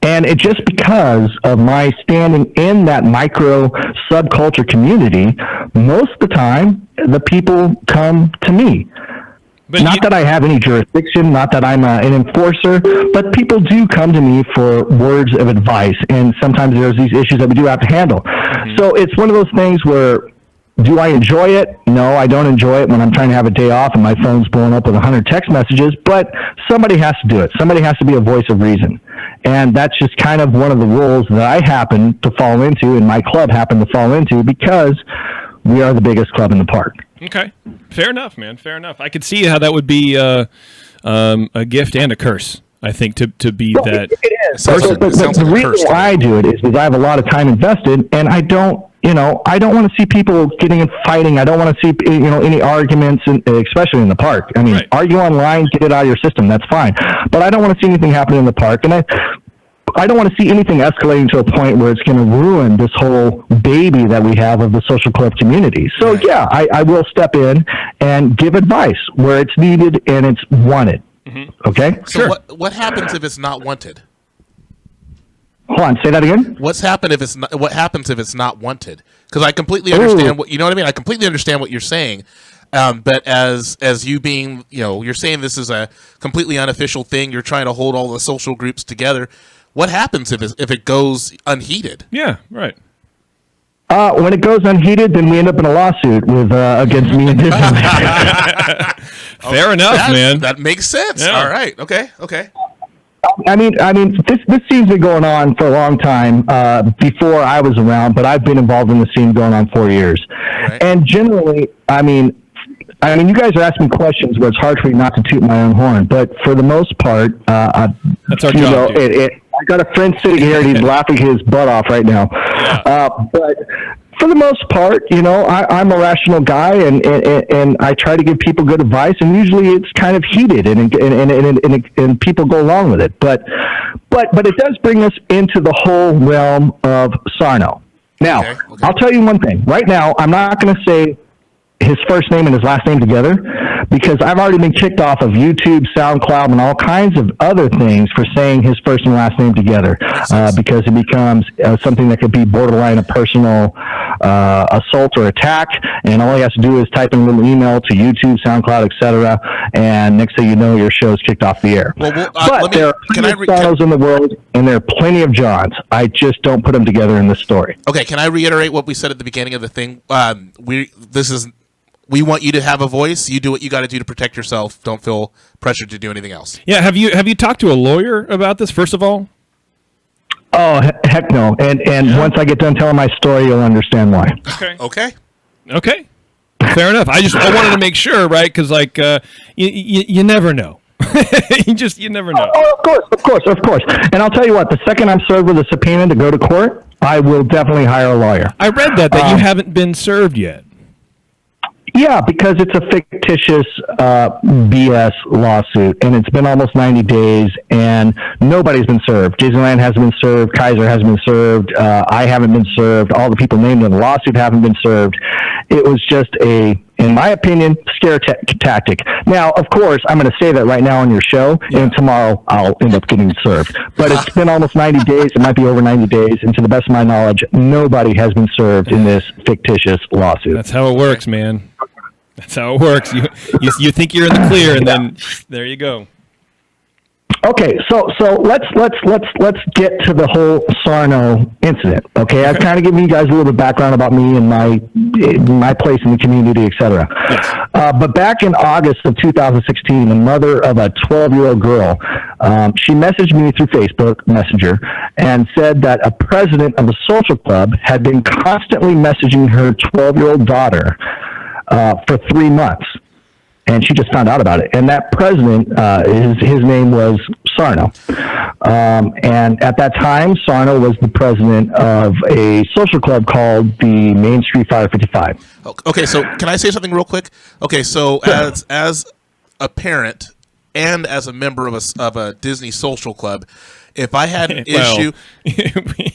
And it just because of my standing in that micro subculture community, most of the time the people come to me. But not that I have any jurisdiction, not that I'm an enforcer, but people do come to me for words of advice, and sometimes there's these issues that we do have to handle. Mm-hmm. So it's one of those things where, do I enjoy it? No, I don't enjoy it when I'm trying to have a day off and my phone's blowing up with 100 text messages, but somebody has to do it. Somebody has to be a voice of reason. And that's just kind of one of the roles that I happen to fall into, and my club happened to fall into, because we are the biggest club in the park. Okay. Fair enough, man. Fair enough. I could see how that would be a gift and a curse, I think, to be that. It is. But The reason why I do it is because I have a lot of time invested, and I don't want to see people getting and fighting. I don't want to see, any arguments, especially in the park. I mean, right. Argue online, get it out of your system. That's fine. But I don't want to see anything happening in the park. And I don't want to see anything escalating to a point where it's going to ruin this whole baby that we have of the social club community. So, right. Yeah, I will step in and give advice where it's needed and it's wanted. Mm-hmm. Okay? So sure. What happens if it's not wanted? Hold on, say that again. What happens if it's not wanted? Because I completely understand what I mean. I completely understand what you're saying. But as you being, you're saying this is a completely unofficial thing. You're trying to hold all the social groups together. What happens if it goes unheeded? Yeah, right. When it goes unheeded, then we end up in a lawsuit with against me and Disneyland. Fair enough, man. That makes sense. Yeah. All right. Okay. I mean, this scene's been going on for a long time before I was around, but I've been involved in the scene going on 4 years. Right. And generally, I mean, you guys are asking questions where it's hard for me not to toot my own horn, but for the most part, that's our job. I got a friend sitting here, and he's laughing his butt off right now. Yeah. But for the most part, I'm a rational guy, and I try to give people good advice, and usually it's kind of heated, and people go along with it. But it does bring us into the whole realm of Sarno. Now, okay. I'll tell you one thing. Right now, I'm not going to say his first name and his last name together, because I've already been kicked off of YouTube, SoundCloud, and all kinds of other things for saying his first and last name together, because it becomes something that could be borderline a personal assault or attack, and all he has to do is type in a little email to YouTube, SoundCloud, etc., and next thing you know, your show is kicked off the air. But there are plenty of Sarnos in the world, and there are plenty of Johns. I just don't put them together in this story. Okay, can I reiterate what we said at the beginning of the thing? We want you to have a voice. You do what you got to do to protect yourself. Don't feel pressured to do anything else. Yeah. Have you talked to a lawyer about this, first of all? Oh, heck no. And once I get done telling my story, you'll understand why. Okay. Okay. Fair enough. I wanted to make sure, right? Because like you never know. you never know. Oh, of course. And I'll tell you what, the second I'm served with a subpoena to go to court, I will definitely hire a lawyer. I read that you haven't been served yet. Yeah, because it's a fictitious BS lawsuit, and it's been almost 90 days, and nobody's been served. Disneyland hasn't been served. Kaiser hasn't been served. I haven't been served. All the people named in the lawsuit haven't been served. It was just in my opinion, scare tactic. Now, of course, I'm going to say that right now on your show, and tomorrow I'll end up getting served. But it's been almost 90 days. It might be over 90 days, and to the best of my knowledge, nobody has been served in this fictitious lawsuit. That's how it works, man. That's how it works. You think you're in the clear, and then there you go. Okay, so let's get to the whole Sarno incident. Okay, I've kind of given you guys a little bit of background about me and my place in the community, etc. Yes. But back in August of 2016, the mother of a 12-year-old girl, she messaged me through Facebook Messenger and said that a president of a social club had been constantly messaging her 12-year-old daughter for 3 months. And she just found out about it. And that president, his name was Sarno. And at that time, Sarno was the president of a social club called the Main Street Fire 55. Okay, so can I say something real quick? Okay, so as a parent and as a member of a Disney social club, if I had an issue,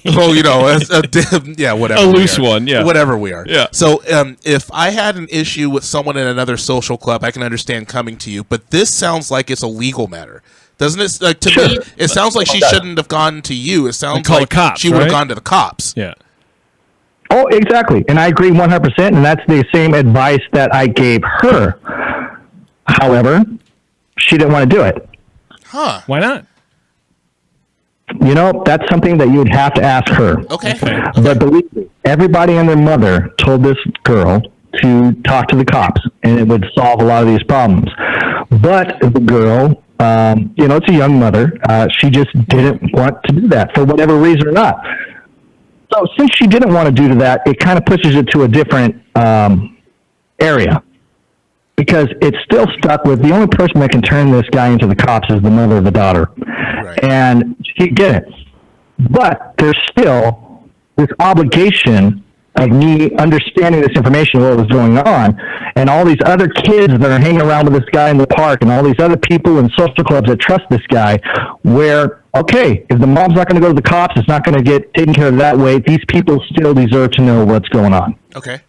whatever, a loose one, whatever we are, yeah. So, if I had an issue with someone in another social club, I can understand coming to you. But this sounds like it's a legal matter, doesn't it? Like to me, it sounds like she shouldn't have gone to you. It sounds like cops, she would have gone to the cops. Yeah. Oh, exactly, and I agree 100%. And that's the same advice that I gave her. However, she didn't want to do it. Huh? Why not? You know, that's something that you would have to ask her. Okay. But believe me, everybody and their mother told this girl to talk to the cops, and it would solve a lot of these problems. But the girl, it's a young mother. She just didn't want to do that for whatever reason or not. So since she didn't want to do that, it kind of pushes it to a different area. Because it's still stuck with the only person that can turn this guy into the cops is the mother of the daughter. Right. And she get it. But there's still this obligation of me understanding this information, what was going on, and all these other kids that are hanging around with this guy in the park, and all these other people in social clubs that trust this guy, where, okay, if the mom's not going to go to the cops, it's not going to get taken care of that way, these people still deserve to know what's going on. Okay.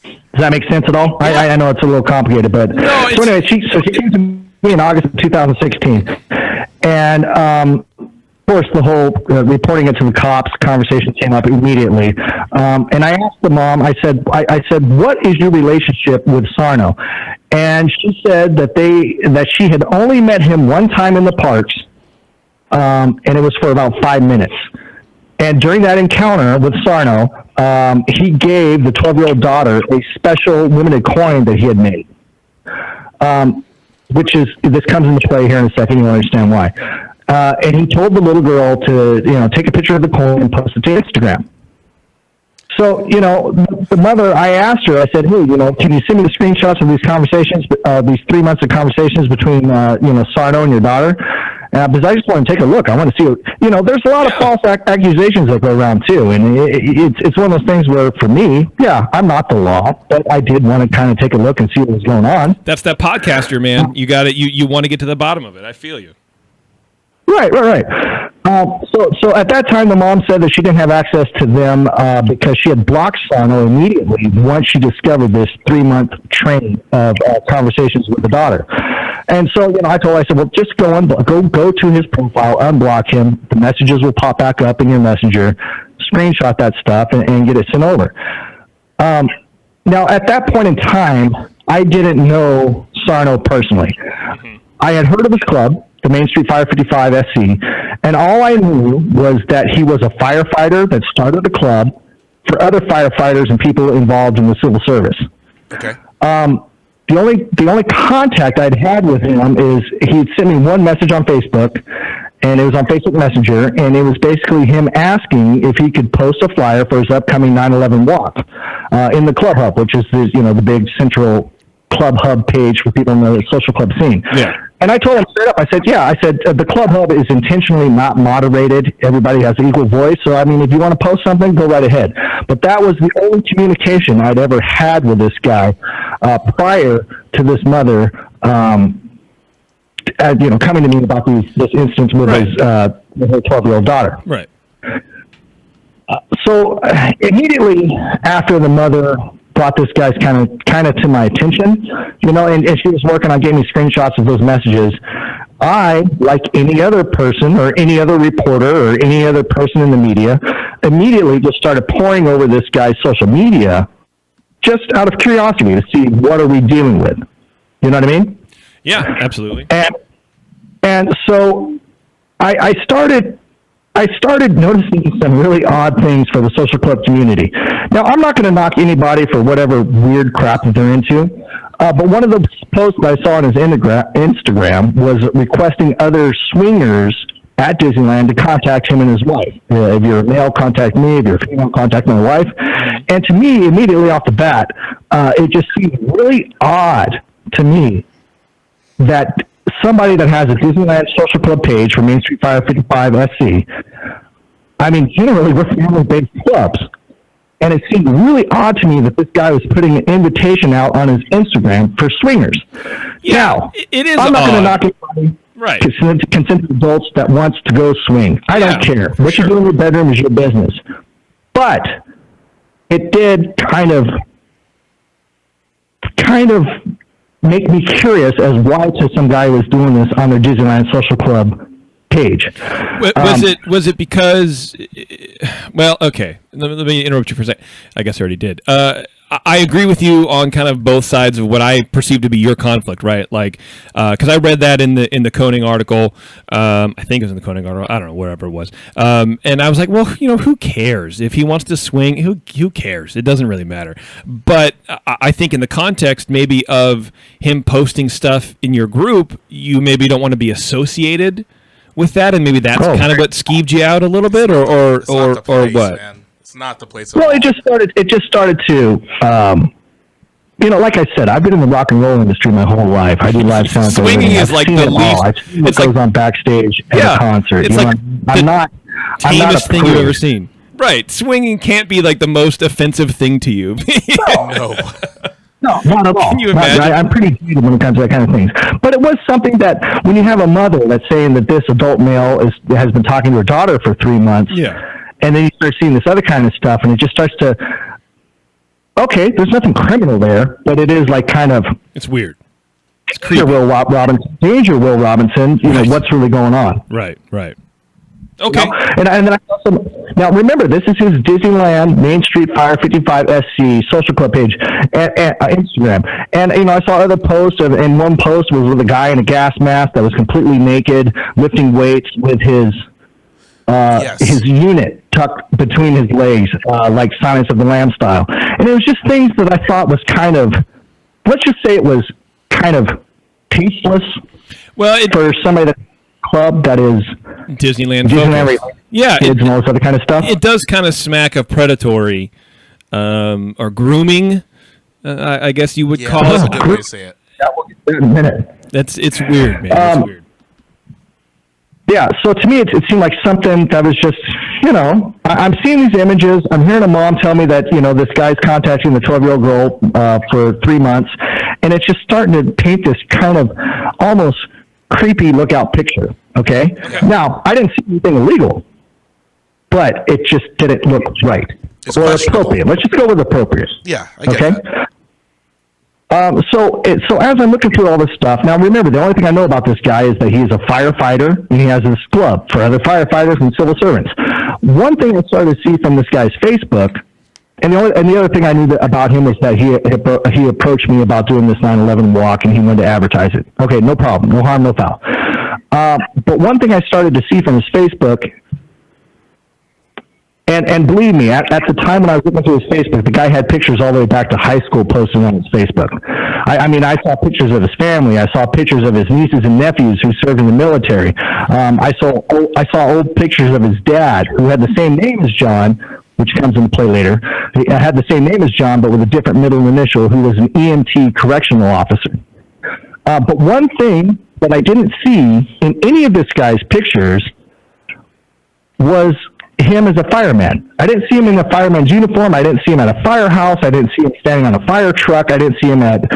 Does that make sense at all? I know it's a little complicated, but no, so anyway, she came to me in August of 2016, and of course the whole reporting it to the cops conversation came up immediately. And I asked the mom, I said, what is your relationship with Sarno? And she said that she had only met him one time in the parks, and it was for about 5 minutes. And during that encounter with Sarno, he gave the 12-year-old daughter a special limited coin that he had made, this comes into play here in a second. You'll understand why. And he told the little girl to, take a picture of the coin and post it to Instagram. So, the mother, I asked her, I said, hey, can you send me the screenshots of these conversations, these 3 months of conversations between, Sarno and your daughter? Because I just want to take a look. I want to see what, there's a lot of false accusations that go around too. And it's one of those things where for me, I'm not the law, but I did want to kind of take a look and see what was going on. That's that podcaster, man. You got it. You want to get to the bottom of it. I feel you. Right. So at that time, the mom said that she didn't have access to them because she had blocked Sarno immediately once she discovered this 3-month train of conversations with the daughter. And so, I told her, I said, well, just go to his profile, unblock him. The messages will pop back up in your messenger. Screenshot that stuff and get it sent over. Now, at that point in time, I didn't know Sarno personally. Mm-hmm. I had heard of his club, the Main Street Fire 55 SC, and all I knew was that he was a firefighter that started a club for other firefighters and people involved in the civil service. Okay. The only contact I'd had with him is he'd sent me one message on Facebook, and it was on Facebook Messenger, and it was basically him asking if he could post a flyer for his upcoming 9/11 walk in the Club Hub, which is the big central Club Hub page for people in the social club scene. Yeah. And I told him straight up, I said, the Club Hub is intentionally not moderated. Everybody has an equal voice. So, I mean, if you want to post something, go right ahead. But that was the only communication I'd ever had with this guy prior to this mother, coming to me about this instance with right. With her 12-year-old daughter. Right. So immediately after the mother brought this guy's kind of to my attention, and she was working on getting me screenshots of those messages. I, like any other person or any other reporter or any other person in the media, immediately just started poring over this guy's social media just out of curiosity to see what are we dealing with. You know what I mean? Yeah, absolutely. And so I started noticing some really odd things for the social club community. Now, I'm not going to knock anybody for whatever weird crap that they're into, but one of the posts that I saw on his Instagram was requesting other swingers at Disneyland to contact him and his wife. If you're a male, contact me. If you're a female, contact my wife. And to me, immediately off the bat, it just seemed really odd to me that somebody that has a Disneyland social club page for Main Street Fire 55 SC, I mean, generally we're family-based clubs, and it seemed really odd to me that this guy was putting an invitation out on his Instagram for swingers. Yeah, now, it is I'm not going to odd. knock anybody, Right. consenting adults that wants to go swing. I don't care. What sure. you do in your bedroom is your business. But it did kind of make me curious as why some guy was doing this on their Disneyland Social Club page. Was it because? Well, okay. Let me interrupt you for a second. I guess I already did. I agree with you on kind of both sides of what I perceive to be your conflict, right? Like, because I read that in the Koenig article. I think it was in the Koenig article. I don't know, wherever it was. And I was like, well, who cares if he wants to swing? Who cares? It doesn't really matter. But I think in the context maybe of him posting stuff in your group, you maybe don't want to be associated with that, and maybe that's kind of what skeeved you out a little bit, or what? Man. It's not the place. Well, it just started to, like I said, I've been in the rock and roll industry my whole life. I do live sound. Swinging is like the least. I've seen what goes on backstage at a concert. It's like I'm not tamest thing you've ever seen. Right, swinging can't be like the most offensive thing to you. No. No, not at all. Can you imagine? I'm pretty jaded when it comes to that kind of things. But it was something that when you have a mother that's saying that this adult male has been talking to her daughter for 3 months, and then you start seeing this other kind of stuff, and it just starts to, okay, there's nothing criminal there, but it is like kind of... It's weird. It's creepy. Danger, Will Robinson, what's really going on. Right. Okay. And then I saw some. Now remember, this is his Disneyland Main Street Fire 55 SC social club page and Instagram. And I saw other posts, and one post was with a guy in a gas mask that was completely naked, lifting weights with his unit tucked between his legs, like Silence of the Lambs style. And it was just things that I thought was kind of, let's just say it was kind of tasteless. Well, for somebody that club that is Disneyland kids and all this other kind of stuff. It does kind of smack of predatory or grooming, I guess you would call it. That's a good way to say it. In a minute. It's weird, man. It's weird. Yeah, so to me, it seemed like something that was just, I'm seeing these images. I'm hearing a mom tell me that, this guy's contacting the 12-year-old girl for 3 months, and it's just starting to paint this kind of almost creepy lookout picture, okay? Now, I didn't see anything illegal, but it just didn't look right. It's or appropriate. Let's just go with appropriate. Yeah, I get that. So as I'm looking through all this stuff, now remember, the only thing I know about this guy is that he's a firefighter, and he has this club for other firefighters and civil servants. One thing I started to see from this guy's Facebook, and the other thing I knew about him was that he approached me about doing this 9/11 walk, and he wanted to advertise it. Okay, no problem, no harm, no foul. But one thing I started to see from his Facebook And believe me, at the time when I was looking through his Facebook, the guy had pictures all the way back to high school posted on his Facebook. I mean, I saw pictures of his family. I saw pictures of his nieces and nephews who served in the military. I saw old pictures of his dad, who had the same name as John, which comes into play later. He had the same name as John, but with a different middle initial, who was an EMT correctional officer. But one thing that I didn't see in any of this guy's pictures was him as a fireman. I didn't see him in a fireman's uniform. I didn't see him at a firehouse. I didn't see him standing on a fire truck. I didn't see him at,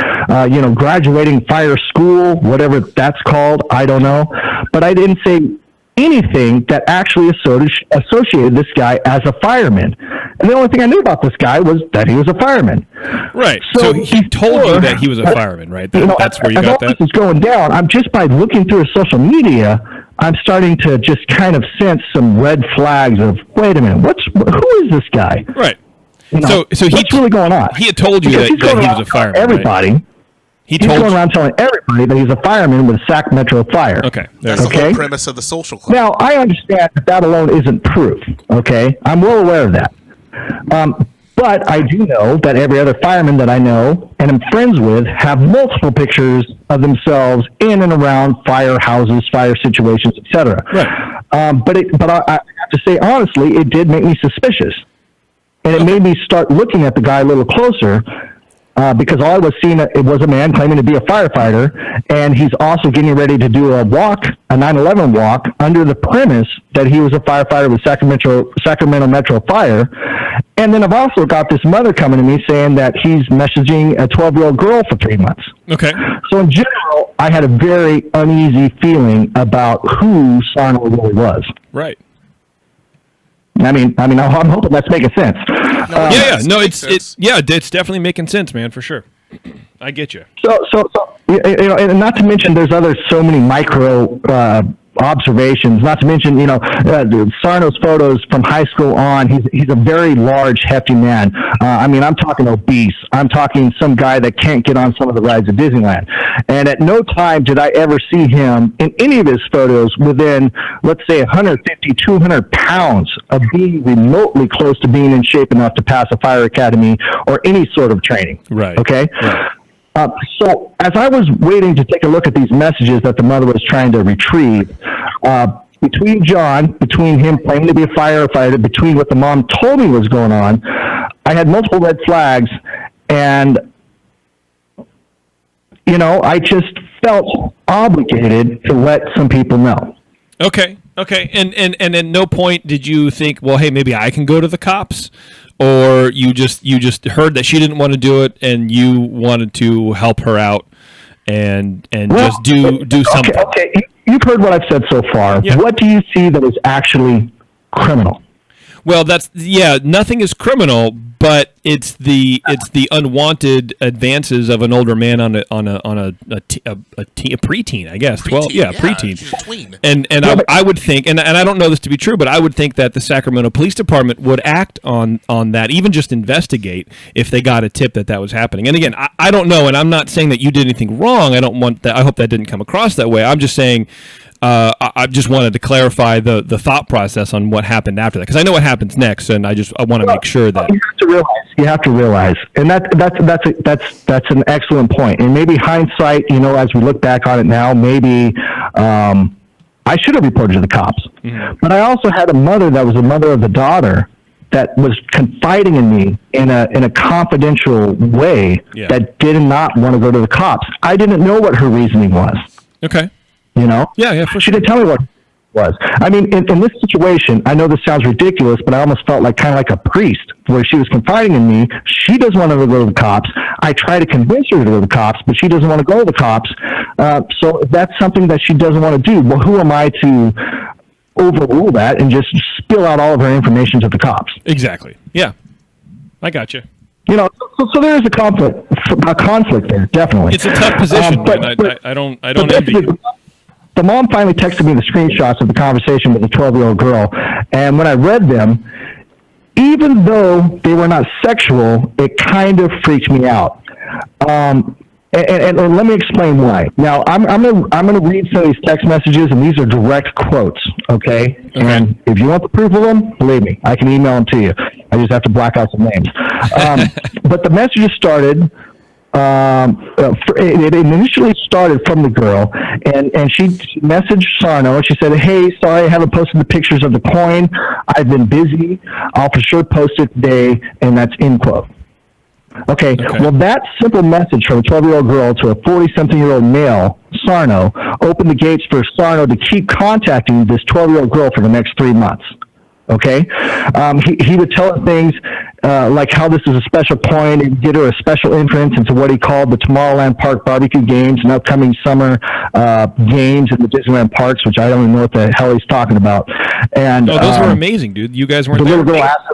graduating fire school, whatever that's called. I don't know. But I didn't see anything that actually associated this guy as a fireman. And the only thing I knew about this guy was that he was a fireman. Right. So he told you that he was a fireman, right? That's where you got that? As all this is going down, I'm just by looking through his social media, I'm starting to just kind of sense some red flags of, wait a minute, who is this guy? Right. So what's really going on? He had told you that he was a fireman. Everybody. Right? He's going around telling everybody that he's a fireman with Sac Metro Fire. Okay. That's the whole premise of the social club. Now, I understand that alone isn't proof. Okay. I'm well aware of that. But I do know that every other fireman that I know and am friends with have multiple pictures of themselves in and around firehouses, fire situations, etc. Right. But I have to say, honestly, it did make me suspicious. And it made me start looking at the guy a little closer because all I was seeing, it was a man claiming to be a firefighter, and he's also getting ready to do a 9/11 walk, under the premise that he was a firefighter with Sacramento Metro Fire. And then I've also got this mother coming to me saying that he's messaging a 12-year-old girl for 3 months. Okay. So in general, I had a very uneasy feeling about who Sarno really was. Right. I mean, I'm hoping that's making sense. It's definitely making sense, man, for sure. I get you. So, and not to mention, there's so many micro observations. Not to mention, Sarno's photos from high school on. He's a very large, hefty man. I'm talking obese. I'm talking some guy that can't get on some of the rides at Disneyland. And at no time did I ever see him in any of his photos within, let's say, 150, 200 pounds of being remotely close to being in shape enough to pass a fire academy or any sort of training. Right. Okay. Right. So as I was waiting to take a look at these messages that the mother was trying to retrieve, between him claiming to be a firefighter, between what the mom told me was going on, I had multiple red flags, and I just felt obligated to let some people know. Okay. And at no point did you think, well, hey, maybe I can go to the cops? Or you just heard that she didn't want to do it, and you wanted to help her out and just do something. Okay, you've heard what I've said so far. Yeah. What do you see that is actually criminal? Well, nothing is criminal, but it's the unwanted advances of an older man on a preteen, I guess. Preteen. And I would think, and I don't know this to be true, but I would think that the Sacramento Police Department would act on that, even just investigate if they got a tip that was happening. And again, I don't know, and I'm not saying that you did anything wrong. I don't want that. I hope that didn't come across that way. I'm just saying. I just wanted to clarify the thought process on what happened after that, because I know what happens next, and I want to make sure that you have to realize, and that's an excellent point. And maybe hindsight, as we look back on it now, maybe I should have reported to the cops. Mm-hmm. But I also had a mother that was a mother of the daughter that was confiding in me in a confidential way that did not want to go to the cops. I didn't know what her reasoning was. Okay. Yeah, for sure. She didn't tell me what it was. I mean, in this situation, I know this sounds ridiculous, but I almost felt kind of like a priest, where she was confiding in me. She doesn't want to go to the cops. I try to convince her to go to the cops, but she doesn't want to go to the cops. So if that's something that she doesn't want to do, well, who am I to overrule that and just spill out all of her information to the cops? Exactly. Yeah, I got you. So there is a conflict there, definitely. It's a tough position, but I don't envy you. The mom finally texted me the screenshots of the conversation with the 12-year-old girl, and when I read them, even though they were not sexual, it kind of freaked me out. And let me explain why. Now, I'm gonna read some of these text messages, and these are direct quotes, okay? And if you want the proof of them, believe me, I can email them to you. I just have to black out some names. But the messages started. It initially started from the girl, and she messaged Sarno, and she said, "Hey, sorry I haven't posted the pictures of the coin. I've been busy. I'll for sure post it today," and that's end quote. Okay, well, that simple message from a 12-year-old girl to a 40-something-year-old male, Sarno, opened the gates for Sarno to keep contacting this 12-year-old girl for the next 3 months. Okay, he would tell her things like how this is a special coin and get her a special entrance into what he called the Tomorrowland Park barbecue games and upcoming summer games in the Disneyland parks, which I don't even know what the hell he's talking about. And those were amazing, dude. You guys weren't the there. Little girl asked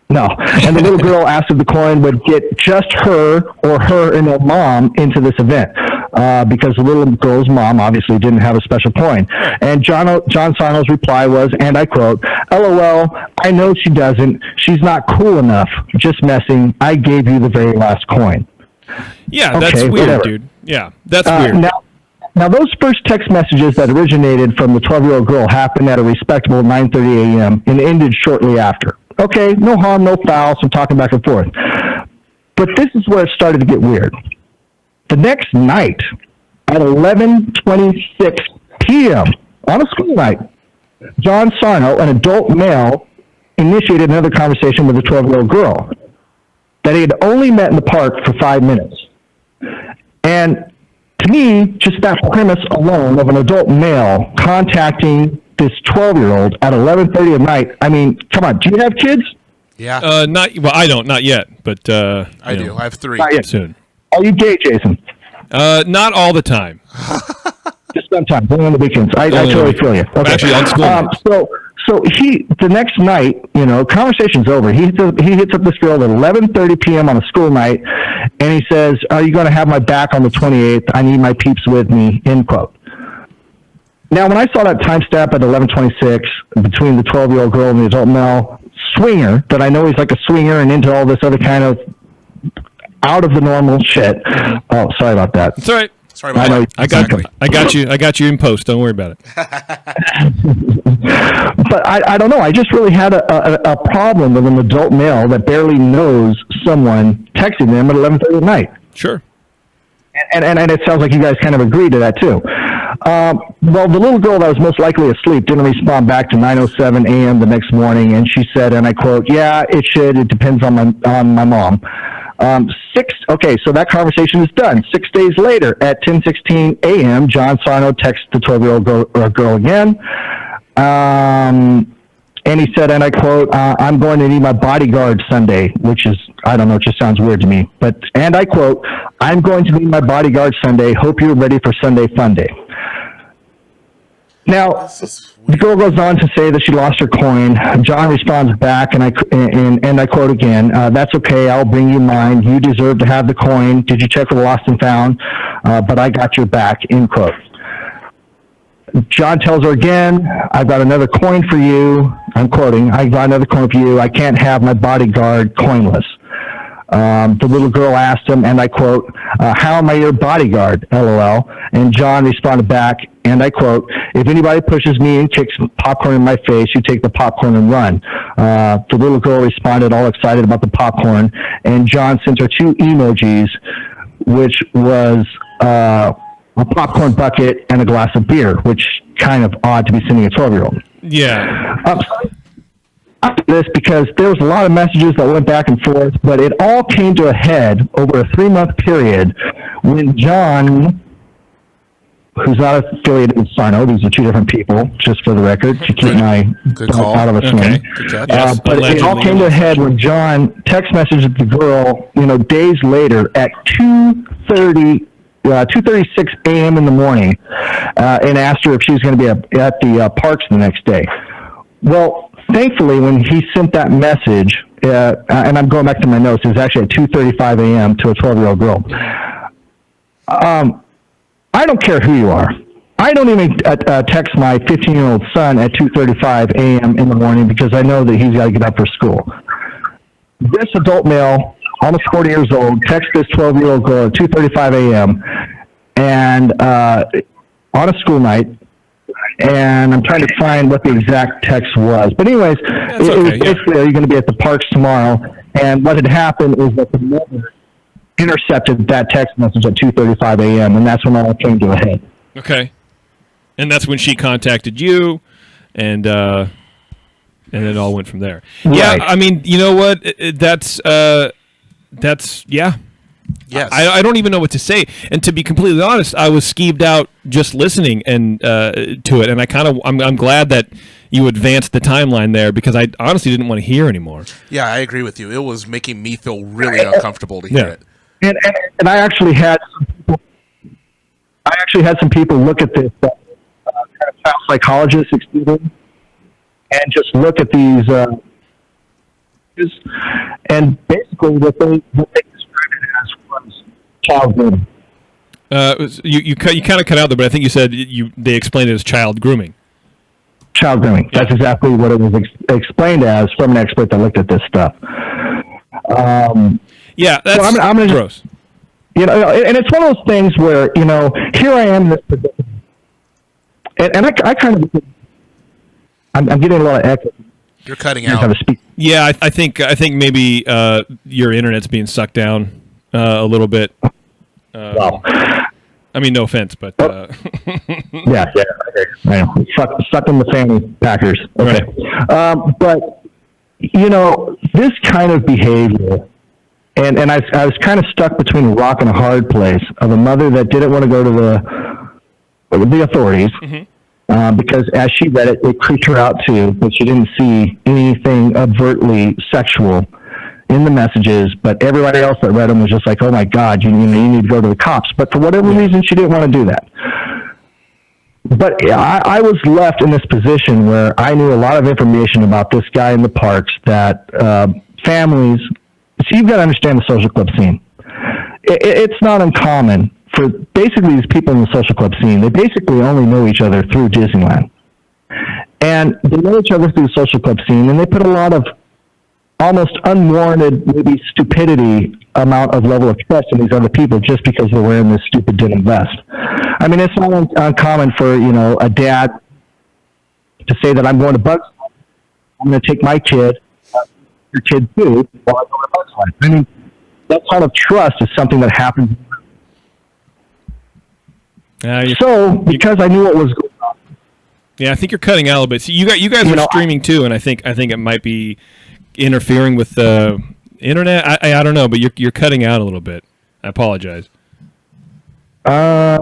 No, and the little girl asked if the coin would get just her or her and her mom into this event, because the little girl's mom obviously didn't have a special coin. And John Sarno's reply was, and I quote, "LOL, I know she doesn't. She's not cool enough. Just messing. I gave you the very last coin." Yeah, that's weird, whatever. Dude. Yeah, that's weird. Now, those first text messages that originated from the 12-year-old girl happened at a respectable 9:30 a.m. and ended shortly after. Okay, no harm, no foul, some talking back and forth. But this is where it started to get weird. The next night, at 11:26 p.m., on a school night, John Sarno, an adult male, initiated another conversation with a 12-year-old girl that he had only met in the park for 5 minutes. And to me, just that premise alone of an adult male contacting this 12-year-old at 11:30 at night. I mean, come on. Do you have kids? Yeah. I don't. Not yet. But I do. I have 3. Not yet. Soon. Are you gay, Jason? Not all the time. Just sometimes. Only on the weekends. I totally feel you. Okay. Actually, on school nights. So the next night, conversation's over. He hits up this girl at 11:30 p.m. on a school night, and he says, "Are you going to have my back on the 28th? I need my peeps with me." End quote. Now, when I saw that time step at 11:26 between the 12-year-old girl and the adult male swinger, that I know he's like a swinger and into all this other kind of out of the normal shit. Oh, sorry about that. It's all right. Sorry about that. I got you in post. Don't worry about it. But I don't know. I just really had a problem with an adult male that barely knows someone texting them at 11:30 at night. Sure. And it sounds like you guys kind of agree to that too. Well, the little girl that was most likely asleep didn't respond back to 9:07 a.m. the next morning, and she said, and I quote, "Yeah, it should. It depends on my mom." Okay, so that conversation is done. 6 days later, at 10:16 a.m., John Sarno texts the 12-year-old girl again, and he said, and I quote, "I'm going to need my bodyguard Sunday," which is, I don't know, it just sounds weird to me. But, and I quote, "I'm going to need my bodyguard Sunday. Hope you're ready for Sunday Fun Day." Now, the girl goes on to say that she lost her coin. John responds back, and I quote again, "That's okay. I'll bring you mine. You deserve to have the coin. Did you check for the lost and found? But I got your back." End quote. John tells her again, "I've got another coin for you." I'm quoting, "I got another coin for you. I can't have my bodyguard coinless." The little girl asked him, and I quote, "How am I your bodyguard? LOL." And John responded back, and I quote, "If anybody pushes me and kicks popcorn in my face, you take the popcorn and run." The little girl responded all excited about the popcorn, and John sent her 2 emojis, which was a popcorn bucket and a glass of beer, which kind of odd to be sending a 12-year-old. Yeah. This because there was a lot of messages that went back and forth, but it all came to a head over a 3-month period when John, who's not affiliated with Sarno, these are 2 different people, just for the record, to keep my out of a swing. Okay. Good job. Yes, but it all came to a head when John text messaged the girl, days later at 2:36 a.m. in the morning, and asked her if she was going to be at the parks the next day. Well, thankfully, when he sent that message, and I'm going back to my notes, it was actually at 2:35 a.m. to a 12-year-old girl. I don't care who you are. I don't even text my 15-year-old son at 2:35 a.m. in the morning because I know that he's got to get up for school. This adult male almost 40 years old, text this 12-year-old girl at 2:35 a.m. and on a school night. And I'm trying to find what the exact text was. But anyways, it was basically, are you going to be at the parks tomorrow? And what had happened is that the mother intercepted that text message at 2:35 a.m., and that's when all came to a head. Okay. And that's when she contacted you, and it all went from there. Right. Yeah, I mean, you know what? That's yeah. Yes. I don't even know what to say. And to be completely honest, I was skeeved out just listening and to it, and I'm glad that you advanced the timeline there because I honestly didn't want to hear anymore. Yeah, I agree with you. It was making me feel really uncomfortable to hear it. And I actually had some people look at this kind of child psychologists, and just look at these and basically what they described it as was child grooming. You kind of cut out there, but I think you said they explained it as child grooming. Child grooming. That's exactly what it was explained as from an expert that looked at this stuff. Yeah, that's so I'm gonna gross. And it's one of those things where, here I am in this predicament. And I kind of, I'm getting a lot of echo. You're cutting out. Yeah, I think maybe your internet's being sucked down a little bit. Wow. I mean, no offense, but yeah, okay. I know. Suck in the family Packers. Okay, right. But this kind of behavior, and I was kind of stuck between a rock and a hard place of a mother that didn't want to go to the authorities. Mm-hmm. Because as she read it, it creeped her out too, but she didn't see anything overtly sexual in the messages, but everybody else that read them was just like, oh my God, you need to go to the cops. But for whatever reason, she didn't want to do that. But I was left in this position where I knew a lot of information about this guy in the parks that families, so you've got to understand the social club scene. It's not uncommon for basically these people in the social club scene. They basically only know each other through Disneyland. And they know each other through the social club scene, and they put a lot of almost unwarranted, maybe stupidity amount of level of trust in these other people just because they're wearing this stupid denim vest. I mean, it's not uncommon for, a dad to say that I'm going to Bugs Life. I'm going to take my kid, your kid too, while I go to Bugs Life. I mean, that kind of trust is something that happens. Because I knew what was going on. Yeah, I think you're cutting out a little bit. So you guys are streaming too, and I think it might be interfering with the internet. I don't know, but you're cutting out a little bit. I apologize. I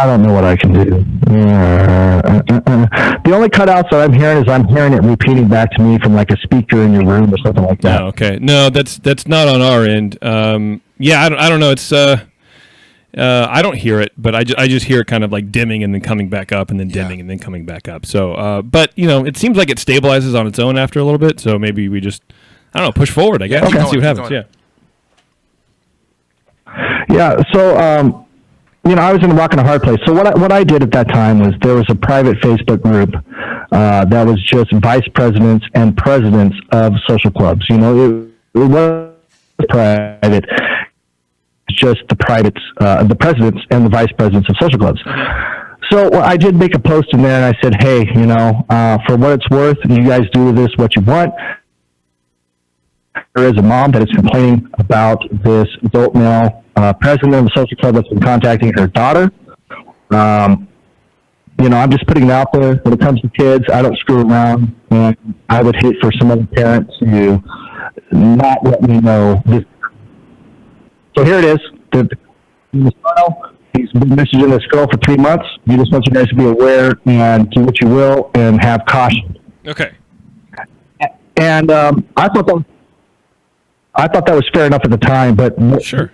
don't know what I can do. The only cutouts that I'm hearing is I'm hearing it repeating back to me from like a speaker in your room or something like that. Oh, okay. No, that's not on our end. Yeah, I don't know. It's I don't hear it, but I just hear it kind of like dimming and then coming back up and then dimming and then coming back up. So, but it seems like it stabilizes on its own after a little bit. So maybe we just, I don't know, push forward, I guess. Okay. See what happens. Yeah. Yeah. So, I was in a rock and a hard place. So what I did at that time was there was a private Facebook group that was just vice presidents and presidents of social clubs. It was private. Just the privates, the presidents and the vice presidents of social clubs. So I did make a post in there, and I said, hey, for what it's worth, you guys do with this what you want. There is a mom that is complaining about this adult male president of the social club that's been contacting her daughter. I'm just putting it out there. When it comes to kids, I don't screw around, and I would hate for some other parent to not let me know this. So here it is. He's been messaging this girl for 3 months. He just wants you guys to be aware and do what you will and have caution. Okay. And I thought that was fair enough at the time, but sure.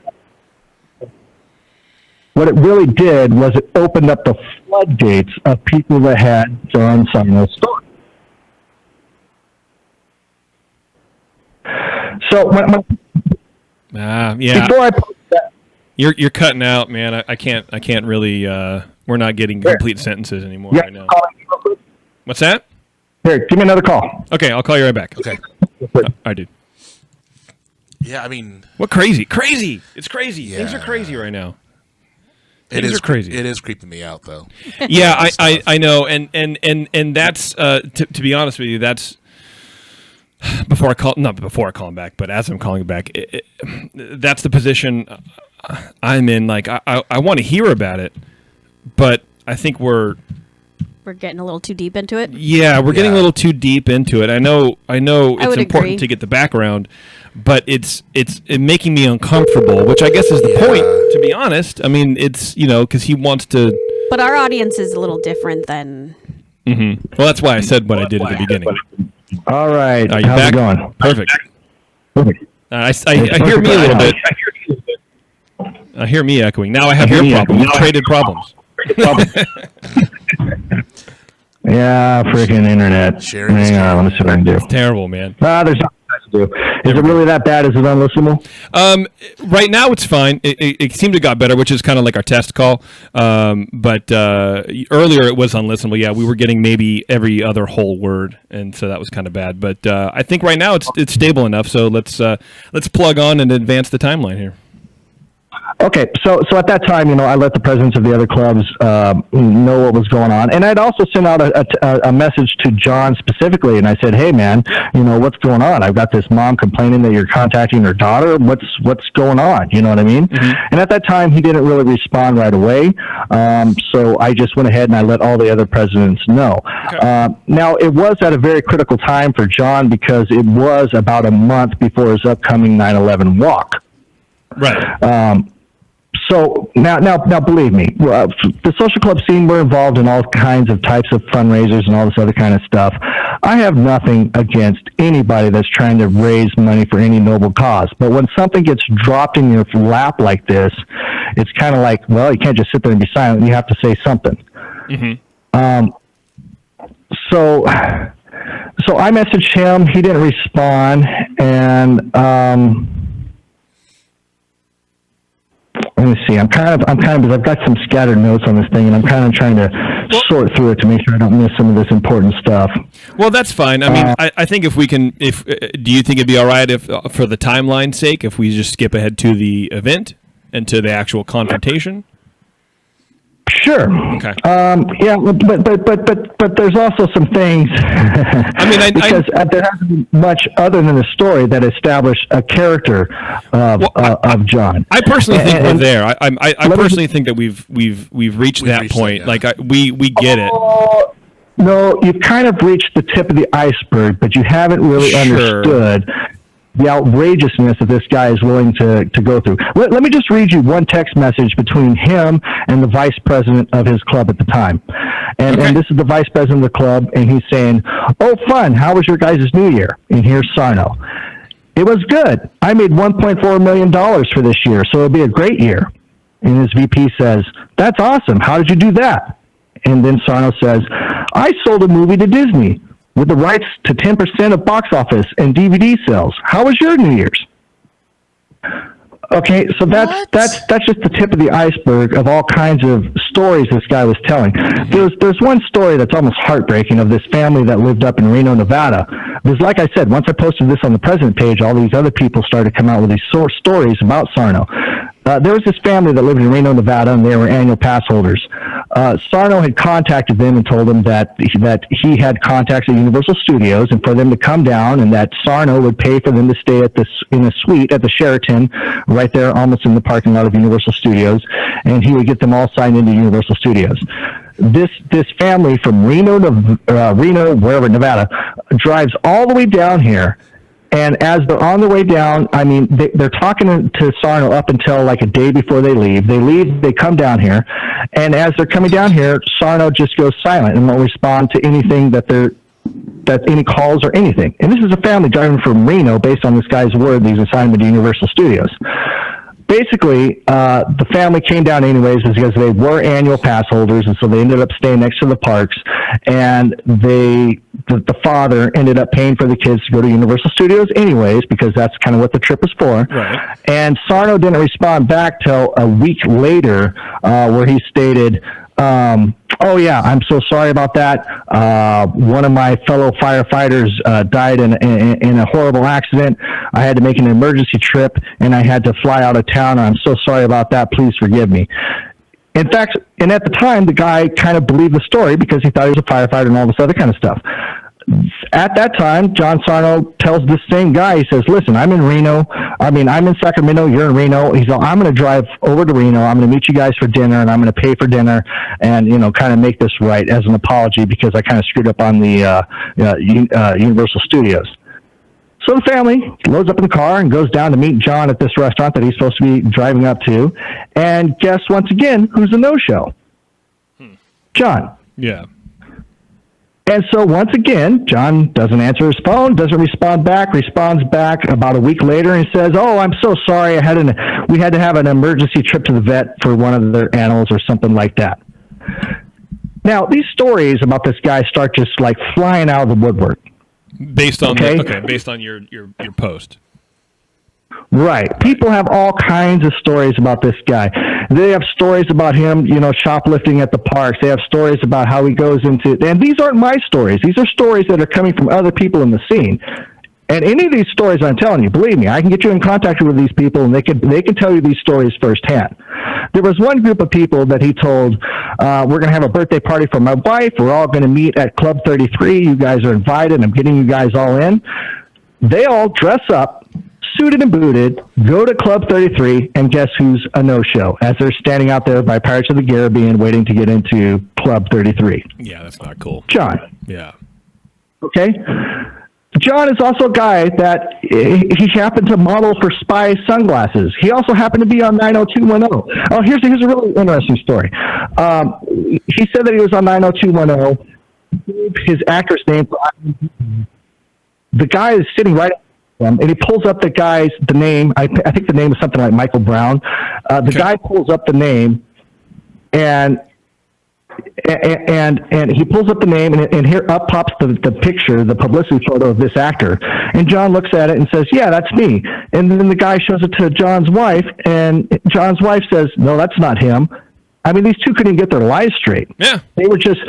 What it really did was it opened up the floodgates of people that had done some of those stories. So yeah. Before I post that, you're cutting out, man. I can't really. We're not getting complete sentences anymore right now. What's that? Here, give me another call. Okay, I'll call you right back. Okay. I do. Yeah, I mean, what crazy? It's crazy. Yeah. Things are crazy right now. It Things is are crazy. It is creeping me out, though. Yeah, I know, and that's to be honest with you, that's before I call him back, but as I'm calling him back, that's the position I'm in. Like I want to hear about it, but I think we're getting a little too deep into it. Yeah, we're getting a little too deep into it. I know it's important to get the background, but it's making me uncomfortable, which I guess is the point, to be honest. I mean, it's, because he wants to... But our audience is a little different than... Mm-hmm. Well, that's why I said what I did at the beginning. All right. Are you How's back? it going? Perfect. Perfect. I hear me a little bit. I hear me echoing. Now I have your problem. We've traded problems. Yeah, freaking internet. Hang on, let me see what I can do. It's terrible, man. There's nothing to do. Is it really that bad? Is it unlistenable? Right now it's fine. It seemed to got better, which is kind of like our test call. But earlier it was unlistenable. Yeah, we were getting maybe every other whole word, and so that was kind of bad. But I think right now it's stable enough. So let's plug on and advance the timeline here. Okay, so at that time, I let the presidents of the other clubs know what was going on, and I'd also sent out a message to John specifically, and I said, "Hey, man, what's going on? I've got this mom complaining that you're contacting her daughter. What's going on? You know what I mean?" Mm-hmm. And at that time, he didn't really respond right away, so I just went ahead and I let all the other presidents know. Okay. Now, it was at a very critical time for John because it was about a month before his upcoming 9/11 walk. Right. So now, believe me, the social club scene, we're involved in all kinds of types of fundraisers and all this other kind of stuff. I have nothing against anybody that's trying to raise money for any noble cause. But when something gets dropped in your lap like this, it's kind of like, well, you can't just sit there and be silent. You have to say something. Mm-hmm. So I messaged him. He didn't respond, and let me see. I'm kind of I've got some scattered notes on this thing, and I'm kind of trying to sort through it to make sure I don't miss some of this important stuff. Well, that's fine. I mean, I think if we can, do you think it'd be all right if, for the timeline's sake, if we just skip ahead to the event and to the actual confrontation? Sure. Okay. Yeah, but there's also some things. I mean, because there hasn't been much other than a story that established a character of John. I personally think we're there. I personally think that we've reached that point. That, yeah. Like we get it. No, you've kind of reached the tip of the iceberg, but you haven't really understood the outrageousness that this guy is willing to go through. Let me just read you one text message between him and the vice president of his club at the time. And this is the vice president of the club, and he's saying, "Oh, fun. How was your guys' New Year?" And here's Sarno. "It was good. I made $1.4 million for this year, so it'll be a great year." And his VP says, "That's awesome. How did you do that?" And then Sarno says, "I sold a movie to Disney with the rights to 10% of box office and DVD sales. How was your New Year's?" Okay, so that's just the tip of the iceberg of all kinds of stories this guy was telling. There's one story that's almost heartbreaking of this family that lived up in Reno, Nevada. Because like I said, once I posted this on the President page, all these other people started to come out with these stories about Sarno. There was this family that lived in Reno, Nevada, and they were annual pass holders. Sarno had contacted them and told them that he had contacts at Universal Studios and for them to come down, and that Sarno would pay for them to stay in a suite at the Sheraton right there almost in the parking lot of Universal Studios, and he would get them all signed into Universal Studios. This family from Reno, wherever, Nevada, drives all the way down here. And as they're on their way down, I mean, they're talking to Sarno up until like a day before they leave. They leave, they come down here, and as they're coming down here, Sarno just goes silent and won't respond to anything that any calls or anything. And this is a family driving from Reno based on this guy's word that he's assigned to Universal Studios. Basically, the family came down anyways because they were annual pass holders, and so they ended up staying next to the parks, and the father ended up paying for the kids to go to Universal Studios anyways because that's kind of what the trip was for. Right. And Sarno didn't respond back till a week later where he stated, Oh yeah, I'm so sorry about that. One of my fellow firefighters died in a horrible accident. I had to make an emergency trip, and I had to fly out of town. I'm so sorry about that. Please forgive me. In fact, and at the time, the guy kind of believed the story because he thought he was a firefighter and all this other kind of stuff. At that time, John Sarno tells this same guy, he says, listen, I'm in Sacramento, you're in Reno. He's like, I'm going to drive over to Reno. I'm going to meet you guys for dinner, and I'm going to pay for dinner and, kind of make this right as an apology because I kind of screwed up on the Universal Studios. So the family loads up in the car and goes down to meet John at this restaurant that he's supposed to be driving up to. And guess, once again, who's a no-show? John. Yeah. And so once again, John doesn't answer his phone, doesn't respond back, responds back about a week later and says, oh, I'm so sorry. We had to have an emergency trip to the vet for one of their animals or something like that. Now, these stories about this guy start just like flying out of the woodwork. Based on based on your post. Right. People have all kinds of stories about this guy. They have stories about him, shoplifting at the parks. They have stories about how he goes into, and these aren't my stories. These are stories that are coming from other people in the scene. And any of these stories I'm telling you, believe me, I can get you in contact with these people, and they can tell you these stories firsthand. There was one group of people that he told, we're going to have a birthday party for my wife. We're all going to meet at Club 33. You guys are invited. I'm getting you guys all in. They all dress up, suited and booted, go to Club 33, and guess who's a no-show as they're standing out there by Pirates of the Caribbean waiting to get into Club 33. Yeah, that's not cool. John. Yeah. Okay? John is also a guy that he happened to model for Spy sunglasses. He also happened to be on 90210. Oh, here's a really interesting story. He said that he was on 90210. His actor's name. The guy is sitting right and he pulls up the name. I think the name is something like Michael Brown. The guy pulls up the name, and he pulls up the name, and here up pops the picture, the publicity photo of this actor. And John looks at it and says, "Yeah, that's me." And then the guy shows it to John's wife, and John's wife says, "No, that's not him." I mean, these two couldn't get their lies straight. Yeah, they were just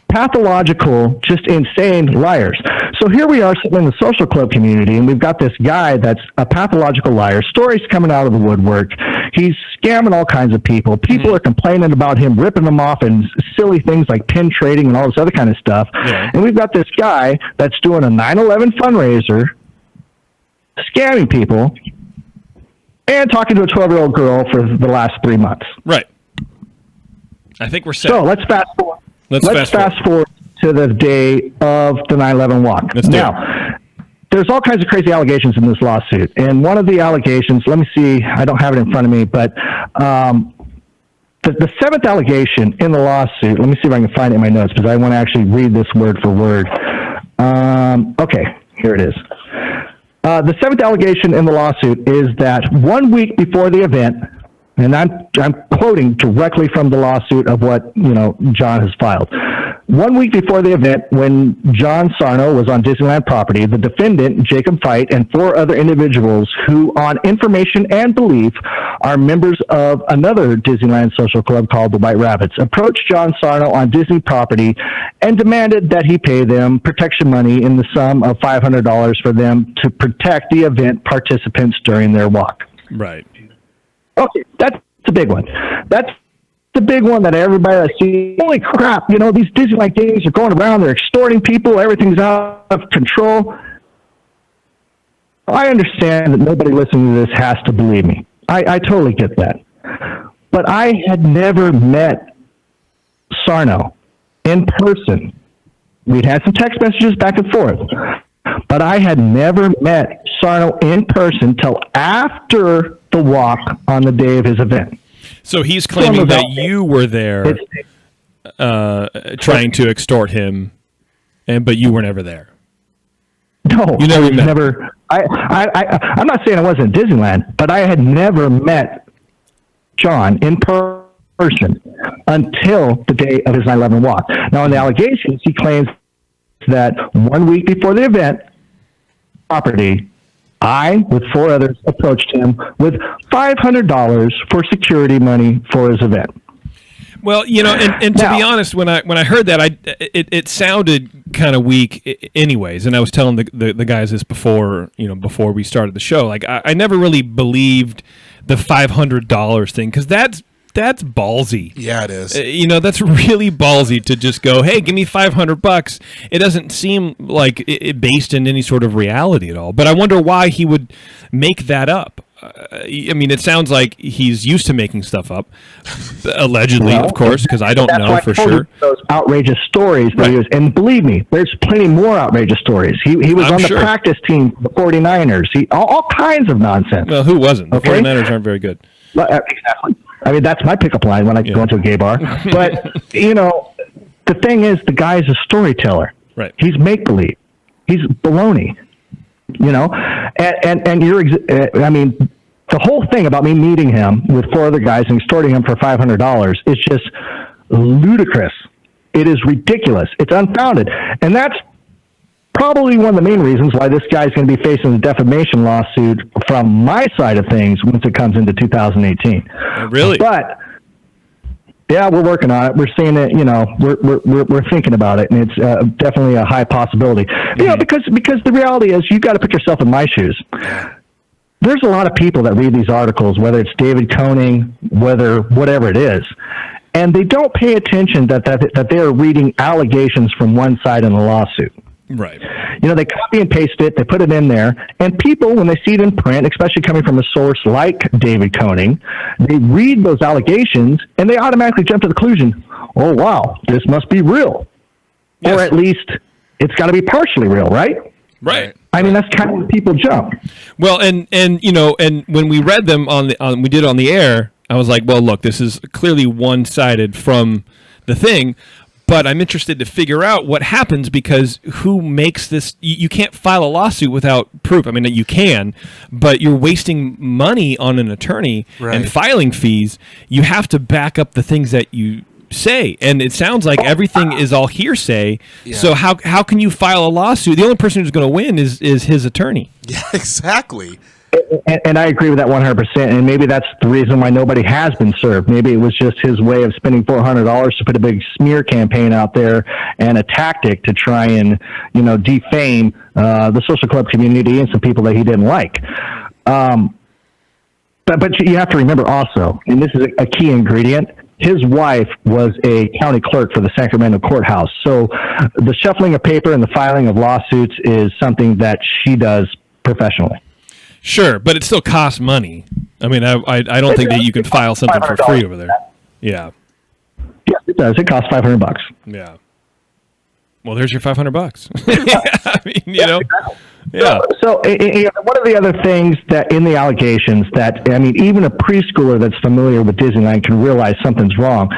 pathological, just insane liars. So here we are sitting in the social club community, and we've got this guy that's a pathological liar. Stories coming out of the woodwork. He's scamming all kinds of people. People are complaining about him ripping them off and silly things like pin trading and all this other kind of stuff. Yeah. And we've got this guy that's doing a 9/11 fundraiser, scamming people, and talking to a 12-year-old girl for the last 3 months. Right. I think we're set. So let's fast forward. Let's fast forward to the day of the 9/11 walk. Now, there's all kinds of crazy allegations in this lawsuit. And one of the allegations, let me see, I don't have it in front of me, but the seventh allegation in the lawsuit, let me see if I can find it in my notes because I want to actually read this word for word. Okay, here it is. The seventh allegation in the lawsuit is that 1 week before the event, and I'm quoting directly from the lawsuit of what John has filed. 1 week before the event, when John Sarno was on Disneyland property, the defendant, Jake Fite, and 4 other individuals who, on information and belief, are members of another Disneyland social club called the White Rabbits, approached John Sarno on Disney property and demanded that he pay them protection money in the sum of $500 for them to protect the event participants during their walk. Right. Okay, that's the big one. That's the big one that everybody sees. Holy crap, these Disneyland gangs are going around, they're extorting people, everything's out of control. I understand that nobody listening to this has to believe me. I totally get that. But I had never met Sarno in person. We'd had some text messages back and forth. But I had never met Sarno in person till after the walk on the day of his event. So he's claiming that you were there trying to extort him, but you were never there. No, you never met. Never. I'm not saying I wasn't at Disneyland, but I had never met John in person until the day of his 9/11 walk. Now, in the allegations, he claims that 1 week before the event, property, I, with 4 others, approached him with $500 for security money for his event. Well, and to be honest, when I heard that, it sounded kind of weak, anyways. And I was telling the guys this before we started the show. Like I never really believed the $500 thing, because that's ballsy. Yeah, it is. That's really ballsy to just go, hey, give me $500. It doesn't seem like it based in any sort of reality at all. But I wonder why he would make that up. It sounds like he's used to making stuff up, allegedly, of course, because I don't know for sure. Those outrageous stories that he was, and believe me, there's plenty more outrageous stories. He was on the practice team for the 49ers. All kinds of nonsense. Well, who wasn't? The 49ers aren't very good. Exactly. That's my pickup line when I go into a gay bar. But, the thing is, the guy's a storyteller. Right. He's make-believe. He's baloney. And the whole thing about me meeting him with 4 other guys and extorting him for $500 is just ludicrous. It is ridiculous. It's unfounded. And that's probably one of the main reasons why this guy's going to be facing a defamation lawsuit from my side of things once it comes into 2018. Really? But yeah, we're working on it. We're seeing it. We're thinking about it, and it's definitely a high possibility. Because the reality is, you've got to put yourself in my shoes. There's a lot of people that read these articles, whether it's David Koning, whatever it is, and they don't pay attention that they are reading allegations from one side in the lawsuit. Right. They copy and paste it, they put it in there, and people, when they see it in print, especially coming from a source like David Koning, they read those allegations and they automatically jump to the conclusion, oh, wow, this must be real. Yes. Or at least it's got to be partially real, right? Right. That's kind of where people jump. Well, and when we read them we did it on the air, I was like, well, look, this is clearly one-sided from the thing. But I'm interested to figure out what happens, because who makes this? You can't file a lawsuit without proof. You can, but you're wasting money on an attorney and filing fees. You have to back up the things that you say, and it sounds like everything is all hearsay. Yeah. So how can you file a lawsuit? The only person who's going to win is his attorney. Yeah, exactly. And I agree with that 100%. And maybe that's the reason why nobody has been served. Maybe it was just his way of spending $400 to put a big smear campaign out there, and a tactic to try and, defame the social club community and some people that he didn't like. But you have to remember also, and this is a key ingredient, his wife was a county clerk for the Sacramento courthouse. So the shuffling of paper and the filing of lawsuits is something that she does professionally. Sure, but it still costs money. I don't think that you can file something for free over there. Yeah. Yes, it does. It costs $500. Yeah. Well, there's your $500. Yeah. So one of the other things that in the allegations that, even a preschooler that's familiar with Disneyland can realize something's wrong.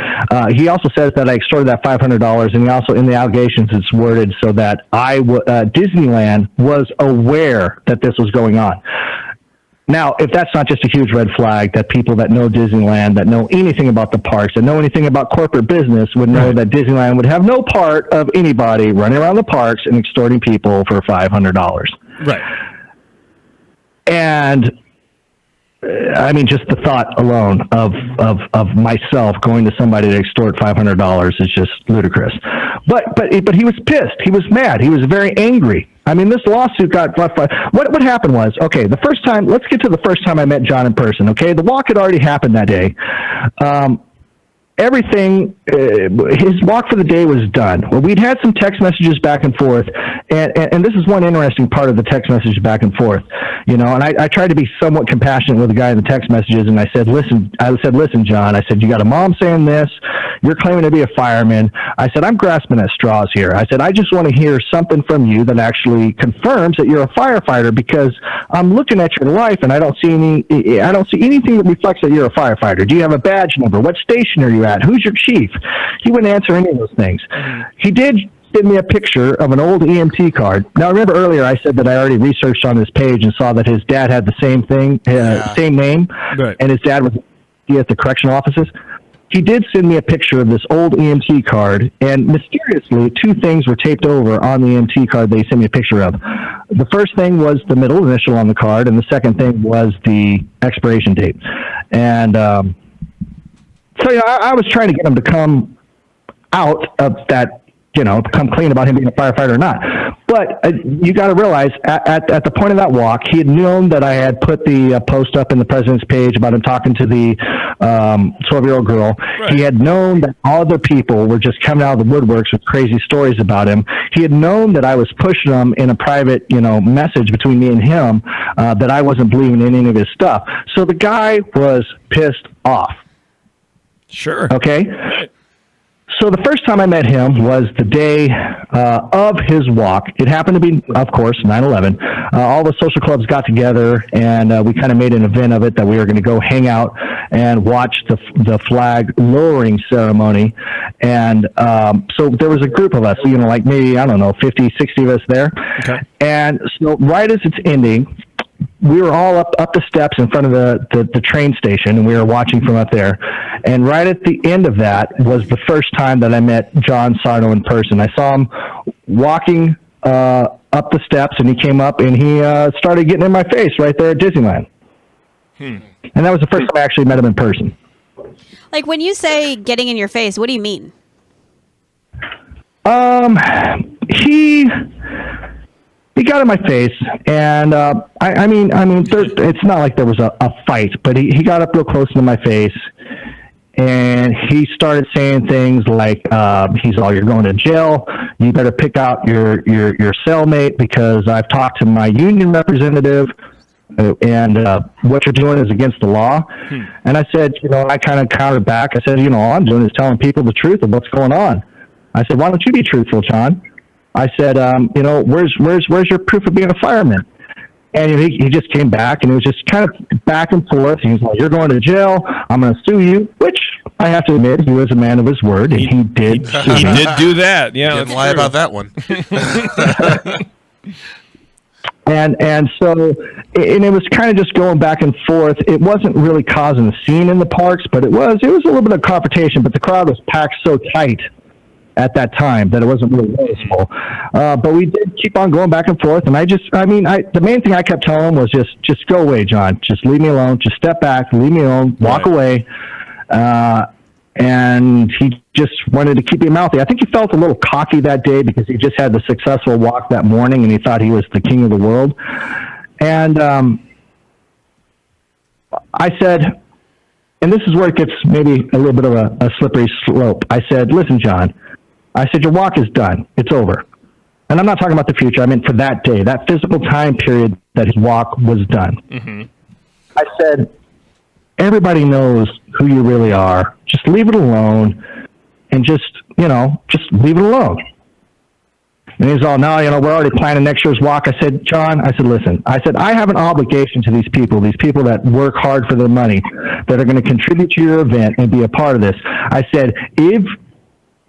He also says that I extorted that $500, and he also, in the allegations, it's worded so that Disneyland was aware that this was going on. Now, if that's not just a huge red flag, that people that know Disneyland, that know anything about the parks, that know anything about corporate business, would know that Disneyland would have no part of anybody running around the parks and extorting people for $500. Right. And just the thought alone of myself going to somebody to extort $500 is just ludicrous. But he was pissed. He was mad. He was very angry. This lawsuit got what happened was, okay, let's get to the first time I met John in person. Okay, the walk had already happened that day. Everything, his walk for the day was done. Well, we'd had some text messages back and forth, and this is one interesting part of the text messages back and forth, and I tried to be somewhat compassionate with the guy in the text messages, and I said, listen, John, I said, you got a mom saying this, you're claiming to be a fireman. I said, I'm grasping at straws here. I said, I just want to hear something from you that actually confirms that you're a firefighter, because I'm looking at your life and I don't see anything that reflects that you're a firefighter. Do you have a badge number? What station are you at? Who's your chief? He wouldn't answer any of those things. He did send me a picture of an old EMT card. Now, remember earlier I said that I already researched on this page and saw that his dad had the same thing, same name, right, and his dad was at the correctional offices. He did send me a picture of this old EMT card, and mysteriously, 2 things were taped over on the EMT card that he sent me a picture of. The first thing was the middle initial on the card, and the second thing was the expiration date. And So, I was trying to get him to come out of that, come clean about him being a firefighter or not. But you got to realize, at the point of that walk, he had known that I had put the post up in the president's page about him talking to the 12-year-old girl. Right. He had known that other people were just coming out of the woodworks with crazy stories about him. He had known that I was pushing him in a private, message between me and him, that I wasn't believing in any of his stuff. So the guy was pissed off. Sure. Okay? Right. So the first time I met him was the day of his walk. It happened to be, of course, 9/11. All the social clubs got together, and we kind of made an event of it that we were going to go hang out and watch the flag lowering ceremony. And so there was a group of us, like maybe, 50, 60 of us there. Okay. And so right as it's ending, we were all up the steps in front of the train station, and we were watching from up there. And right at the end of that was the first time that I met John Sarno in person. I saw him walking up the steps, and he came up, and he started getting in my face right there at Disneyland. And that was the first time I actually met him in person. Like, when you say getting in your face, what do you mean? He got in my face, and it's not like there was a fight, but he got up real close to my face, and he started saying things like, you're going to jail. You better pick out your cellmate, because I've talked to my union representative, and what you're doing is against the law. And I said, I kind of countered back. I said, all I'm doing is telling people the truth of what's going on. I said, why don't you be truthful, John? I said, where's your proof of being a fireman? And he just came back, and it was just kind of back and forth. He was like, you're going to jail. I'm going to sue you, which I have to admit, he was a man of his word, and he did sue He did do that. Yeah, didn't lie about that one. And so it was kind of just going back and forth. It wasn't really causing a scene in the parks, but it was a little bit of confrontation, but the crowd was packed so tight at that time that it wasn't really noticeable. But we did keep on going back and forth. And the main thing I kept telling him was just go away, John. Just leave me alone. Just step back, leave me alone, walk away. And he just wanted to keep me mouthy. I think he felt a little cocky that day because he just had the successful walk that morning, and he thought he was the king of the world. And I said, and this is where it gets maybe a little bit of a slippery slope. I said, listen, John, I said, your walk is done. It's over. And I'm not talking about the future. I mean, for that day, that physical time period that his walk was done. Mm-hmm. I said, everybody knows who you really are. Just leave it alone, and just leave it alone. And he's all, no, we're already planning next year's walk. I said, John, listen, I have an obligation to these people that work hard for their money, that are going to contribute to your event and be a part of this. I said,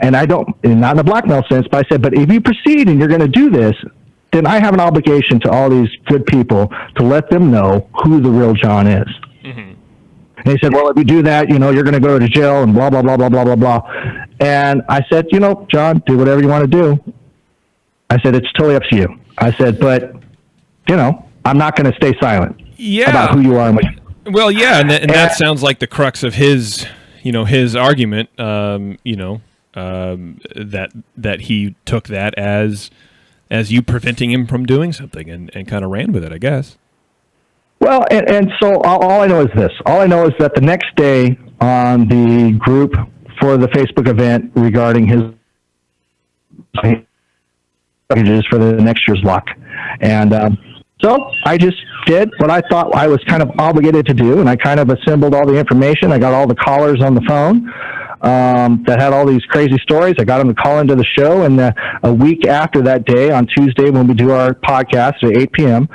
not in a blackmail sense, but I said, but if you proceed and you're going to do this, then I have an obligation to all these good people to let them know who the real John is. Mm-hmm. And he said, well, if you do that, you're going to go to jail and blah, blah, blah, blah, blah, blah, blah. And I said, John, do whatever you want to do. I said, it's totally up to you. I said, but, I'm not going to stay silent about who you are. Well, yeah, and that sounds like the crux of his, his argument, that he took that as you preventing him from doing something and kind of ran with it, I guess. Well, and so all I know is this. All I know is that the next day on the group for the Facebook event regarding his packages for the next year's walk. And so I just did what I thought I was kind of obligated to do, and I kind of assembled all the information. I got all the callers on the phone that had all these crazy stories. I got them to call into the show, and a week after that day, on Tuesday when we do our podcast at 8 p.m.,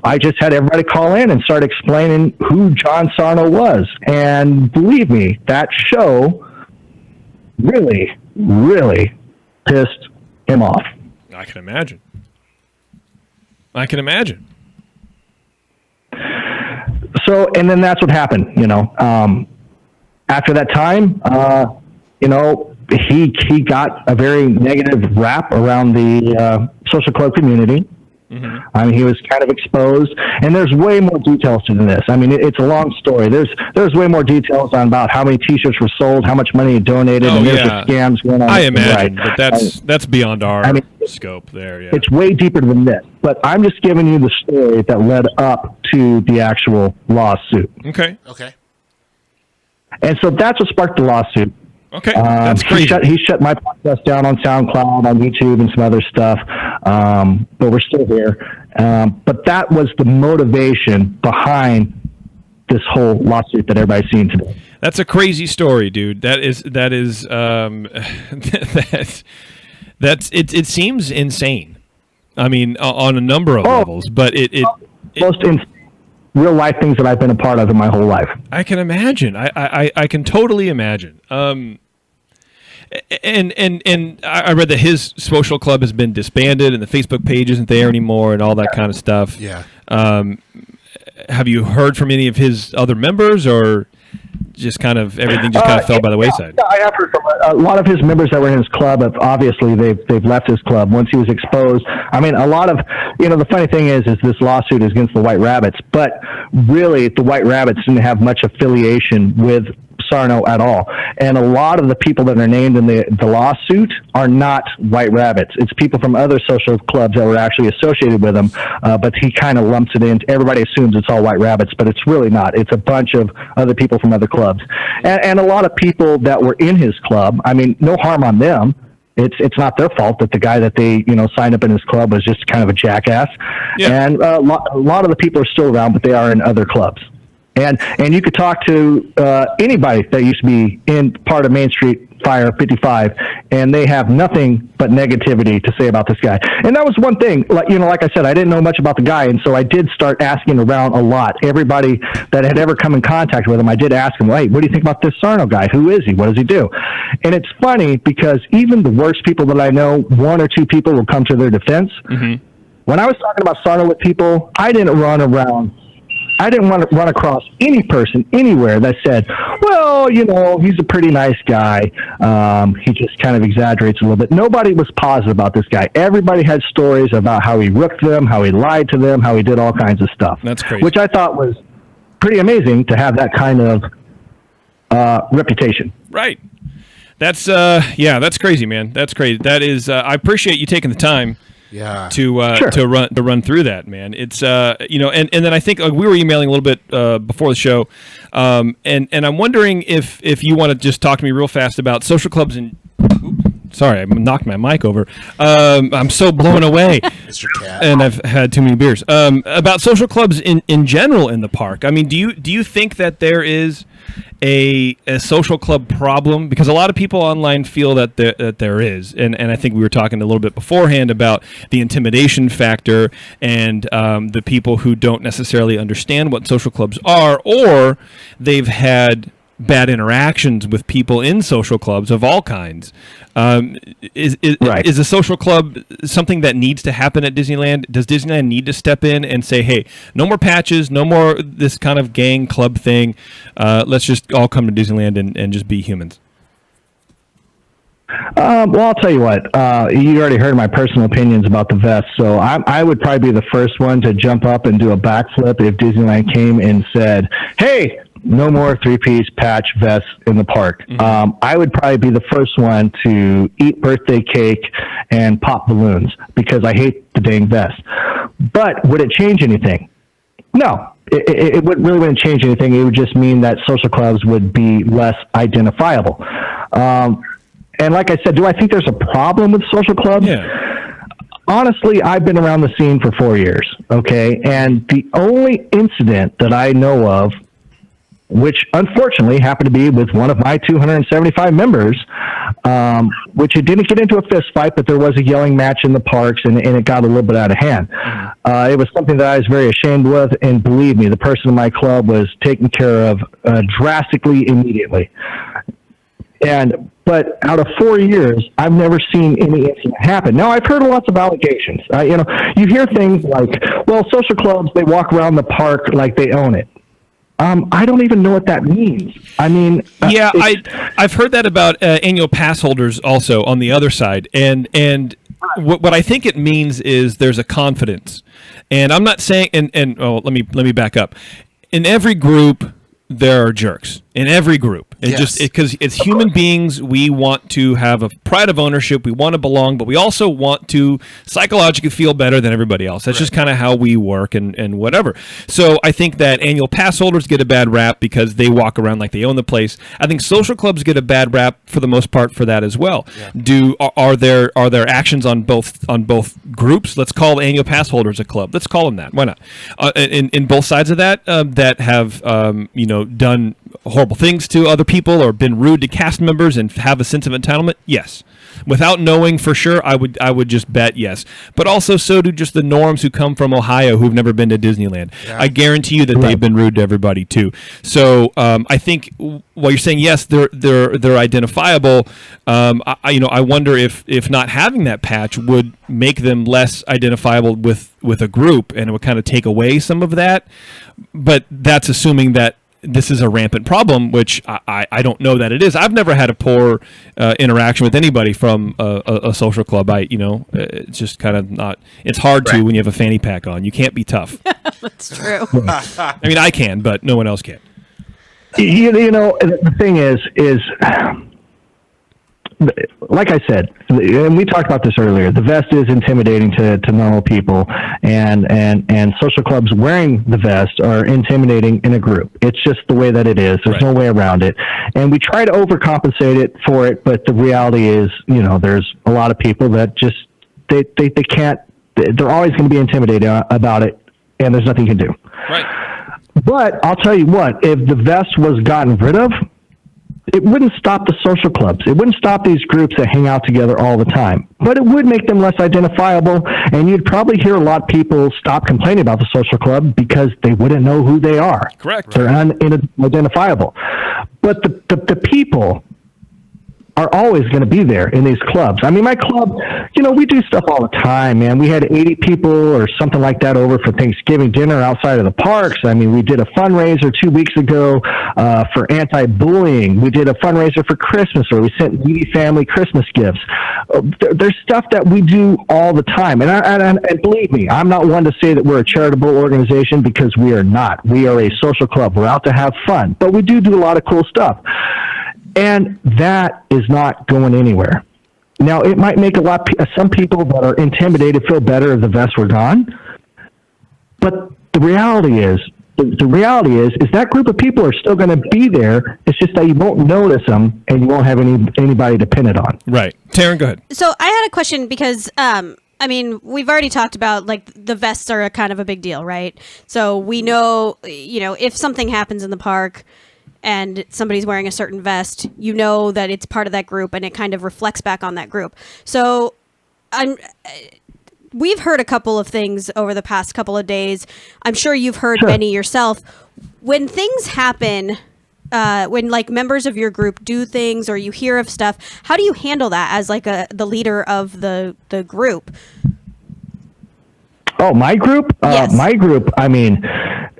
I just had everybody call in and start explaining who John Sarno was. And believe me, that show really, really pissed him off. I can imagine. So, and then that's what happened, after that time, he got a very negative rap around the social club community. I mean, he was kind of exposed, and there's way more details to this. I mean, it's a long story. There's way more details on about how many T-shirts were sold, how much money he donated, and there's just scams going on. I imagine, but that's beyond our scope there. Yeah. It's way deeper than this. But I'm just giving you the story that led up to the actual lawsuit. Okay. And so that's what sparked the lawsuit. Okay, that's crazy. He shut my podcast down on SoundCloud, on YouTube, and some other stuff, but we're still here. But that was the motivation behind this whole lawsuit that everybody's seeing today. That's a crazy story, dude. It seems insane. I mean, on a number of levels, but it most real life things that I've been a part of in my whole life. I can imagine. I can totally imagine. And I read that his social club has been disbanded and the Facebook page isn't there anymore and all that kind of stuff. Yeah. Have you heard from any of his other members, or just kind of everything just kind of fell by the wayside? Yeah, I have heard from a lot of his members that were in his club. Obviously, they've left his club once he was exposed. I mean, a lot of, the funny thing is this lawsuit is against the White Rabbits, but really the White Rabbits didn't have much affiliation with Sarno at all. And a lot of the people that are named in the lawsuit are not White Rabbits. It's people from other social clubs that were actually associated with him, but he kind of lumps it in. Everybody assumes it's all White Rabbits, but it's really not. It's a bunch of other people from other clubs. And a lot of people that were in his club, I mean, no harm on them. It's not their fault that the guy that they signed up in his club was just kind of a jackass. Yeah. And a lot of the people are still around, but they are in other clubs. And you could talk to anybody that used to be in part of Main Street Fire 55, and they have nothing but negativity to say about this guy. And that was one thing. Like I said, I didn't know much about the guy, and so I did start asking around a lot. Everybody that had ever come in contact with him, I did ask him, hey, what do you think about this Sarno guy? Who is he? What does he do? And it's funny because even the worst people that I know, one or two people will come to their defense. Mm-hmm. When I was talking about Sarno with people, I didn't want to run across any person anywhere that said, well, he's a pretty nice guy. He just kind of exaggerates a little bit. Nobody was positive about this guy. Everybody had stories about how he rooked them, how he lied to them, how he did all kinds of stuff. That's crazy. Which I thought was pretty amazing to have that kind of reputation. Right. That's that's crazy, man. That's crazy. That is, I appreciate you taking the time. Yeah. To run through that, man. It's and then I think we were emailing a little bit before the show, and I'm wondering if you want to just talk to me real fast about social clubs and. Sorry, I knocked my mic over. I'm so blown away. It's your cat. And I've had too many beers. About social clubs in general in the park. I mean, do you think that there is a social club problem? Because a lot of people online feel that there is, and I think we were talking a little bit beforehand about the intimidation factor and the people who don't necessarily understand what social clubs are, or they've had bad interactions with people in social clubs of all kinds. Is a social club something that needs to happen at Disneyland? Does Disneyland need to step in and say, hey, no more patches, no more this kind of gang club thing. Let's just all come to Disneyland and just be humans? Well, I'll tell you what. You already heard my personal opinions about the vest, so I would probably be the first one to jump up and do a backflip if Disneyland came and said, hey, no more three-piece patch vests in the park. Mm-hmm. I would probably be the first one to eat birthday cake and pop balloons because I hate the dang vest. But would it change anything? No. It wouldn't change anything. It would just mean that social clubs would be less identifiable. And like I said, do I think there's a problem with social clubs? Yeah. Honestly, I've been around the scene for 4 years, okay? And the only incident that I know of, which unfortunately happened to be with one of my 275 members, which it didn't get into a fist fight, but there was a yelling match in the parks, and it got a little bit out of hand. It was something that I was very ashamed with, and believe me, the person in my club was taken care of drastically immediately. But out of 4 years, I've never seen any incident happen. Now, I've heard lots of allegations. You hear things like, well, social clubs, they walk around the park like they own it. I don't even know what that means. I mean, I've heard that about annual pass holders also on the other side, and what I think it means is there's a confidence, and I'm not saying. Let me back up. In every group, there are jerks. In every group, because it's human beings. We want to have a pride of ownership. We want to belong, but we also want to psychologically feel better than everybody else. That's just kind of how we work, and whatever. So I think that annual pass holders get a bad rap because they walk around like they own the place. I think social clubs get a bad rap for the most part for that as well. Yeah. Are there actions on both groups? Let's call annual pass holders a club. Let's call them that. Why not? In both sides of that that have done horrible things to other people or been rude to cast members and have a sense of entitlement? Yes. Without knowing for sure, I would just bet yes. But also, so do just the norms who come from Ohio who've never been to Disneyland. Yeah. I guarantee you that they've been rude to everybody too. So I think while you're saying yes, they're identifiable. I wonder if not having that patch would make them less identifiable with a group, and it would kind of take away some of that. But that's assuming that this is a rampant problem, which I don't know that it is. I've never had a poor interaction with anybody from a social club. It's just kind of not. It's hard to when you have a fanny pack on. You can't be tough. That's true. I mean, I can, but no one else can. The thing is, like I said, and we talked about this earlier, the vest is intimidating to normal people, and social clubs wearing the vest are intimidating in a group. It's just the way that it is. There's no way around it. And we try to overcompensate for it, but the reality is, there's a lot of people that just, they can't, they're always going to be intimidated about it, and there's nothing you can do. Right. But I'll tell you what, if the vest was gotten rid of, it wouldn't stop the social clubs. It wouldn't stop these groups that hang out together all the time. But it would make them less identifiable, and you'd probably hear a lot of people stop complaining about the social club because they wouldn't know who they are. Correct. They're unidentifiable. But the people are always going to be there in these clubs. I mean, my club, we do stuff all the time, man. We had 80 people or something like that over for Thanksgiving dinner outside of the parks. I mean, we did a fundraiser 2 weeks ago for anti-bullying. We did a fundraiser for Christmas where we sent needy family Christmas gifts. There's stuff that we do all the time. And believe me, I'm not one to say that we're a charitable organization, because we are not. We are a social club. We're out to have fun. But we do a lot of cool stuff. And that is not going anywhere. Now, it might make some people that are intimidated feel better if the vests were gone. But the reality is that group of people are still going to be there. It's just that you won't notice them, and you won't have anybody to pin it on. Right. Taryn, go ahead. So I had a question because, we've already talked about, the vests are kind of a big deal, right? So we know, if something happens in the park and somebody's wearing a certain vest, that it's part of that group, and it kind of reflects back on that group. So we've heard a couple of things over the past couple of days. I'm sure you've heard many yourself. When things happen, when members of your group do things or you hear of stuff, how do you handle that as the leader of the group? Oh, my group? Yes. My group,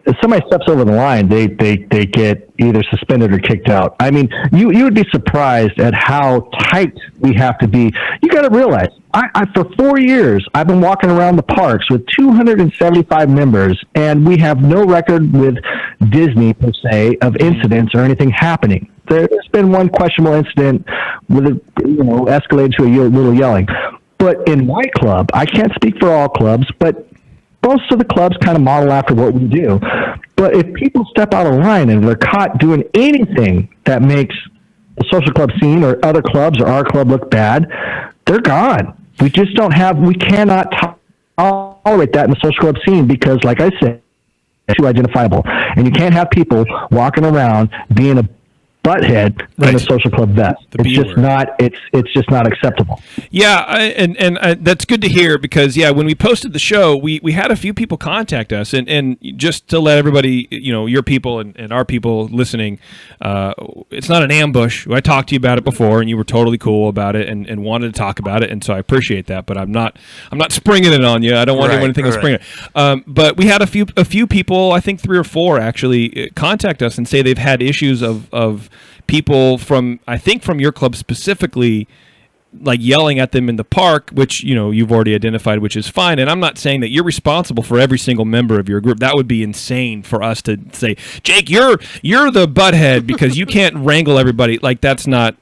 if somebody steps over the line, they get either suspended or kicked out. I mean, you would be surprised at how tight we have to be. You got to realize, I for 4 years, I've been walking around the parks with 275 members, and we have no record with Disney, per se, of incidents or anything happening. There's been one questionable incident with escalated to a little yelling. But in my club, I can't speak for all clubs, but most of the clubs kind of model after what we do. But if people step out of line and they're caught doing anything that makes the social club scene or other clubs or our club look bad, they're gone. We just we cannot tolerate that in the social club scene because, like I said, it's too identifiable. And you can't have people walking around being a butthead in a social club vest. It's just not acceptable. Yeah, and that's good to hear because when we posted the show, we had a few people contact us, and just to let everybody, your people and our people listening, it's not an ambush. I talked to you about it before, and you were totally cool about it and wanted to talk about it, and so I appreciate that. But I'm not springing it on you. I don't want anyone to think I'm springing it. But we had a few people, I think 3 or 4 actually, contact us and say they've had issues of people from your club specifically like yelling at them in the park, which you've already identified, which is fine. And I'm not saying that you're responsible for every single member of your group. That would be insane for us to say, Jake, you're the butthead because you can't wrangle everybody. Like that's not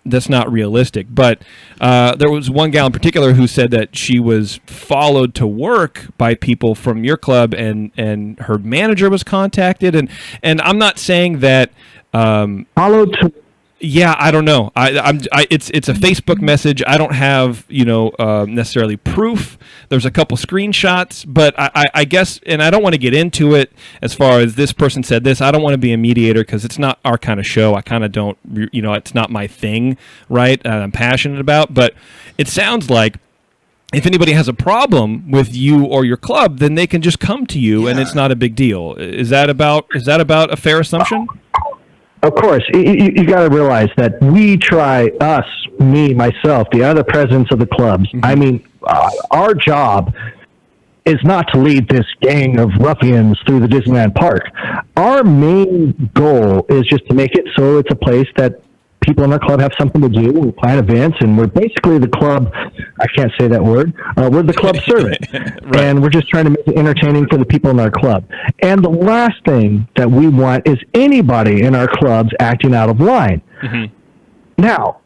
realistic. But there was one gal in particular who said that she was followed to work by people from your club, and her manager was contacted. And I'm not saying that Followed to. Yeah, I don't know. It's a Facebook message. I don't have necessarily proof. There's a couple screenshots, but I guess, and I don't want to get into it as far as this person said this. I don't want to be a mediator because it's not our kind of show. I kind of don't, it's not my thing, right? I'm passionate about, but it sounds like if anybody has a problem with you or your club, then they can just come to you, and it's not a big deal. Is that about a fair assumption? Of course, you got to realize that we try, us, me, myself, the other presidents of the clubs. Mm-hmm. I mean, our job is not to lead this gang of ruffians through the Disneyland park. Our main goal is just to make it so it's a place that people in our club have something to do. We plan events, and we're basically the club. I can't say that word. We're the club servant, right. And we're just trying to make it entertaining for the people in our club. And the last thing that we want is anybody in our clubs acting out of line. Mm-hmm. Now,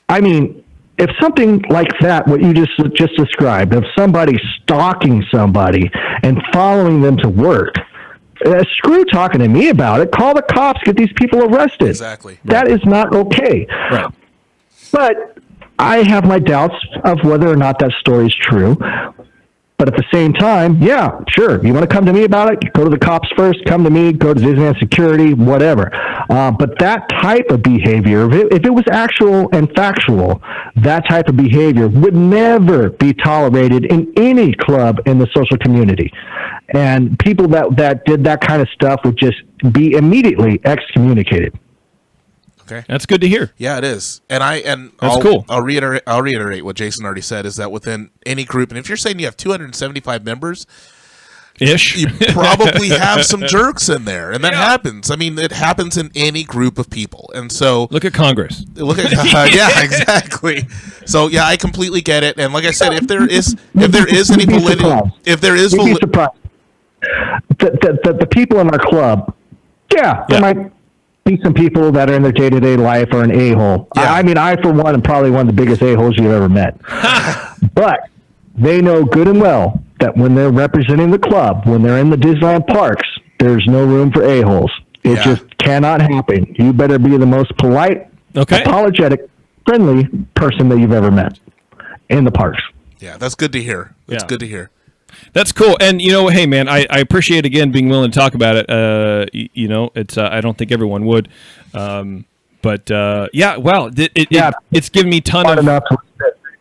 I mean, if something like that, what you just described, of somebody stalking somebody and following them to work, screw talking to me about it. Call the cops. Get these people arrested. Exactly. That is not okay. Right. But I have my doubts of whether or not that story is true. But at the same time, yeah, sure. You want to come to me about it? Go to the cops first. Come to me. Go to Disneyland security, whatever. But that type of behavior, if it was actual and factual, that type of behavior would never be tolerated in any club in the social community. And people that did that kind of stuff would just be immediately excommunicated. Okay, that's good to hear. Yeah, it is, cool. I'll reiterate what Jason already said, is that within any group, and if you're saying you have 275 members, ish, you probably have some jerks in there, and that happens. I mean, it happens in any group of people, and so look at Congress. Yeah, exactly. So yeah, I completely get it, and like I said, if there is any validity, you'd be surprised. The people in our club, there might be some people that are in their day-to-day life are an a-hole. Yeah. I mean, I, for one, am probably one of the biggest a-holes you've ever met. But they know good and well that when they're representing the club, when they're in the Disneyland parks, there's no room for a-holes. It just cannot happen. You better be the most polite, apologetic, friendly person that you've ever met in the parks. Yeah, that's good to hear. That's good to hear. That's cool. And, hey, man, I appreciate, again, being willing to talk about it. It's I don't think everyone would. It's given me a ton of...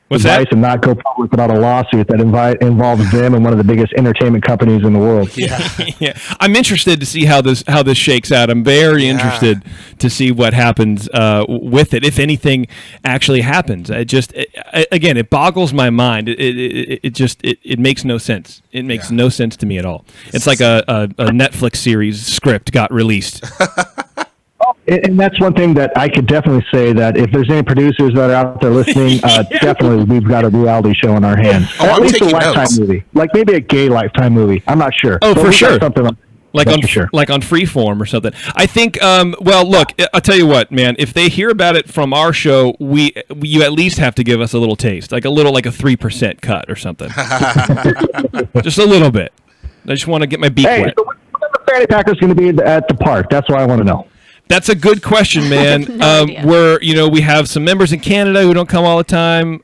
What's advice that? And not go public without a lawsuit that involves them and one of the biggest entertainment companies in the world. Yeah. I'm interested to see how this shakes out. I'm very interested to see what happens with it, if anything actually happens. It boggles my mind. It makes no sense. It makes no sense to me at all. It's like a Netflix series script got released. And that's one thing that I could definitely say, that if there's any producers that are out there listening, definitely we've got a reality show in our hands. At least a Lifetime movie. Like maybe a gay Lifetime movie. I'm not sure. Oh, for sure. Something like on Freeform or something. I think, look, I'll tell you what, man, if they hear about it from our show, you at least have to give us a little taste, like a 3% cut or something. Just a little bit. I just want to get my beak wet. So when the fanny packers going to be at the park? That's what I want to know. That's a good question, man. We have some members in Canada who don't come all the time.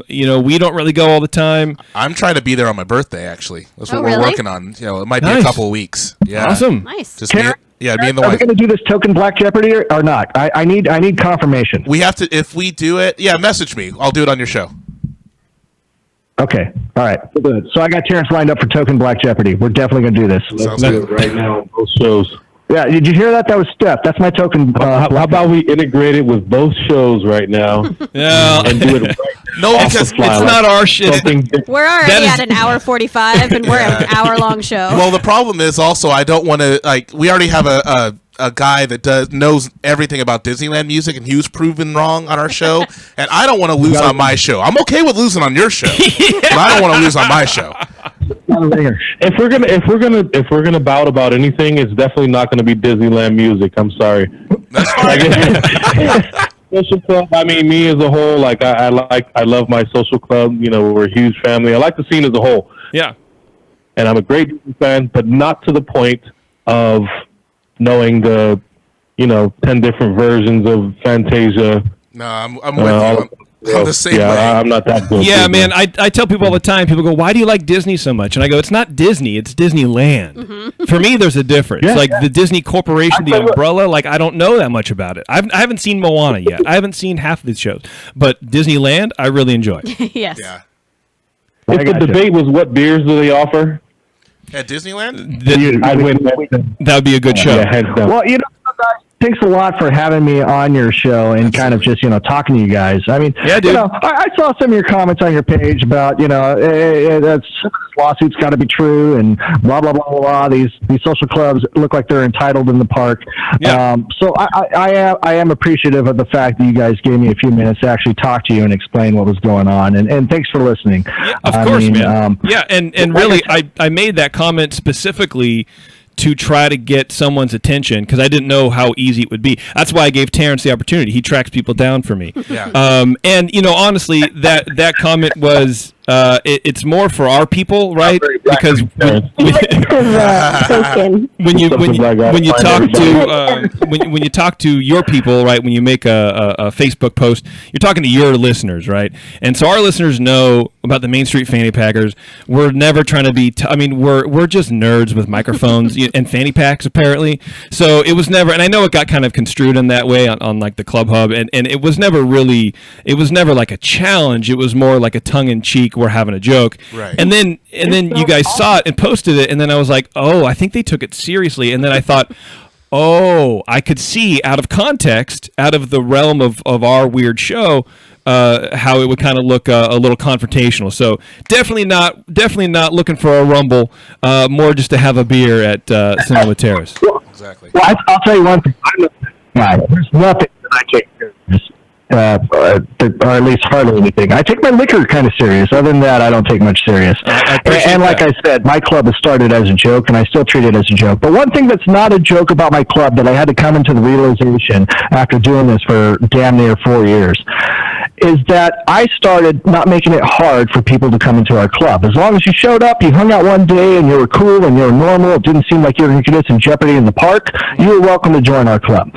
We don't really go all the time. I'm trying to be there on my birthday, actually. That's what we're working on. It might be a couple of weeks. Yeah. Awesome. Nice. Just me and the Are we wife. going to do this token Black Jeopardy or not? I need confirmation. We have to, if we do it, message me. I'll do it on your show. Okay. All right. Good. So I got Terrence lined up for token Black Jeopardy. We're definitely going to do this. Let's do it right now on both shows. Yeah, did you hear that? That was Steph. That's my token. How about we integrate it with both shows right now? Yeah. And do it right No, because it's not our shit. We're already at an hour 45, and we're at an hour-long show. Well, the problem is also I don't want to, we already have a a guy that knows everything about Disneyland music, and he was proven wrong on our show. And I don't want to lose on my show. I'm okay with losing on your show, but I don't want to lose on my show. If we're gonna bout about anything, it's definitely not gonna be Disneyland music. I'm sorry. That's fine. Social club. I mean, me as a whole, like I love my social club. You know, we're a huge family. I like the scene as a whole. Yeah. And I'm a great Disney fan, but not to the point of knowing the, 10 different versions of Fantasia. No, I'm with you. I'm the same way. I'm not that good. Yeah, man. I tell people all the time. People go, "Why do you like Disney so much?" And I go, "It's not Disney. It's Disneyland." Mm-hmm. For me, there's a difference. The Disney Corporation, the umbrella. Like I don't know that much about it. I haven't seen Moana yet. I haven't seen half of these shows. But Disneyland, I really enjoy. Yes. Yeah. If the debate was what beers do they offer At Disneyland? I'd win. That would be a good show. Yeah, hands down. Well, guys, thanks a lot for having me on your show and kind of just, talking to you guys. I mean, Yeah, dude. I saw some of your comments on your page about, that's lawsuit's got to be true and blah, blah, blah, blah, blah. These social clubs look like they're entitled in the park. Yeah. So I am appreciative of the fact that you guys gave me a few minutes to actually talk to you and explain what was going on. And thanks for listening. Yeah, of course, man. And really, I made that comment specifically to try to get someone's attention because I didn't know how easy it would be. That's why I gave Terrence the opportunity. He tracks people down for me. Yeah. And honestly, that comment was it's more for our people, right? Because when you talk to your people, right? When you make a Facebook post, you're talking to your listeners, right? And so our listeners know about the Main Street Fanny Packers. We're never trying to be. We're just nerds with microphones and fanny packs, apparently. So it was never, and I know it got kind of construed in that way on like the Club Hub, and it was never really. It was never like a challenge. It was more like a tongue in cheek. We're having a joke, right? And then you guys saw it and posted it, and then I was like, oh, I think they took it seriously, and then I thought, oh, I could see out of context, out of the realm of our weird show, how it would kind of look a little confrontational. So definitely not looking for a rumble, more just to have a beer at Sonoma Terrace. Exactly. Well, I'll tell you one thing. There's nothing that I take serious, or at least hardly anything. I take my liquor kind of serious. Other than that, I don't take much serious. And like I said, my club has started as a joke, and I still treat it as a joke. But one thing that's not a joke about my club that I had to come into the realization after doing this for damn near 4 years is that I started not making it hard for people to come into our club. As long as you showed up, you hung out one day, and you were cool and you were normal, it didn't seem like you were going to get us in jeopardy in the park, you were welcome to join our club.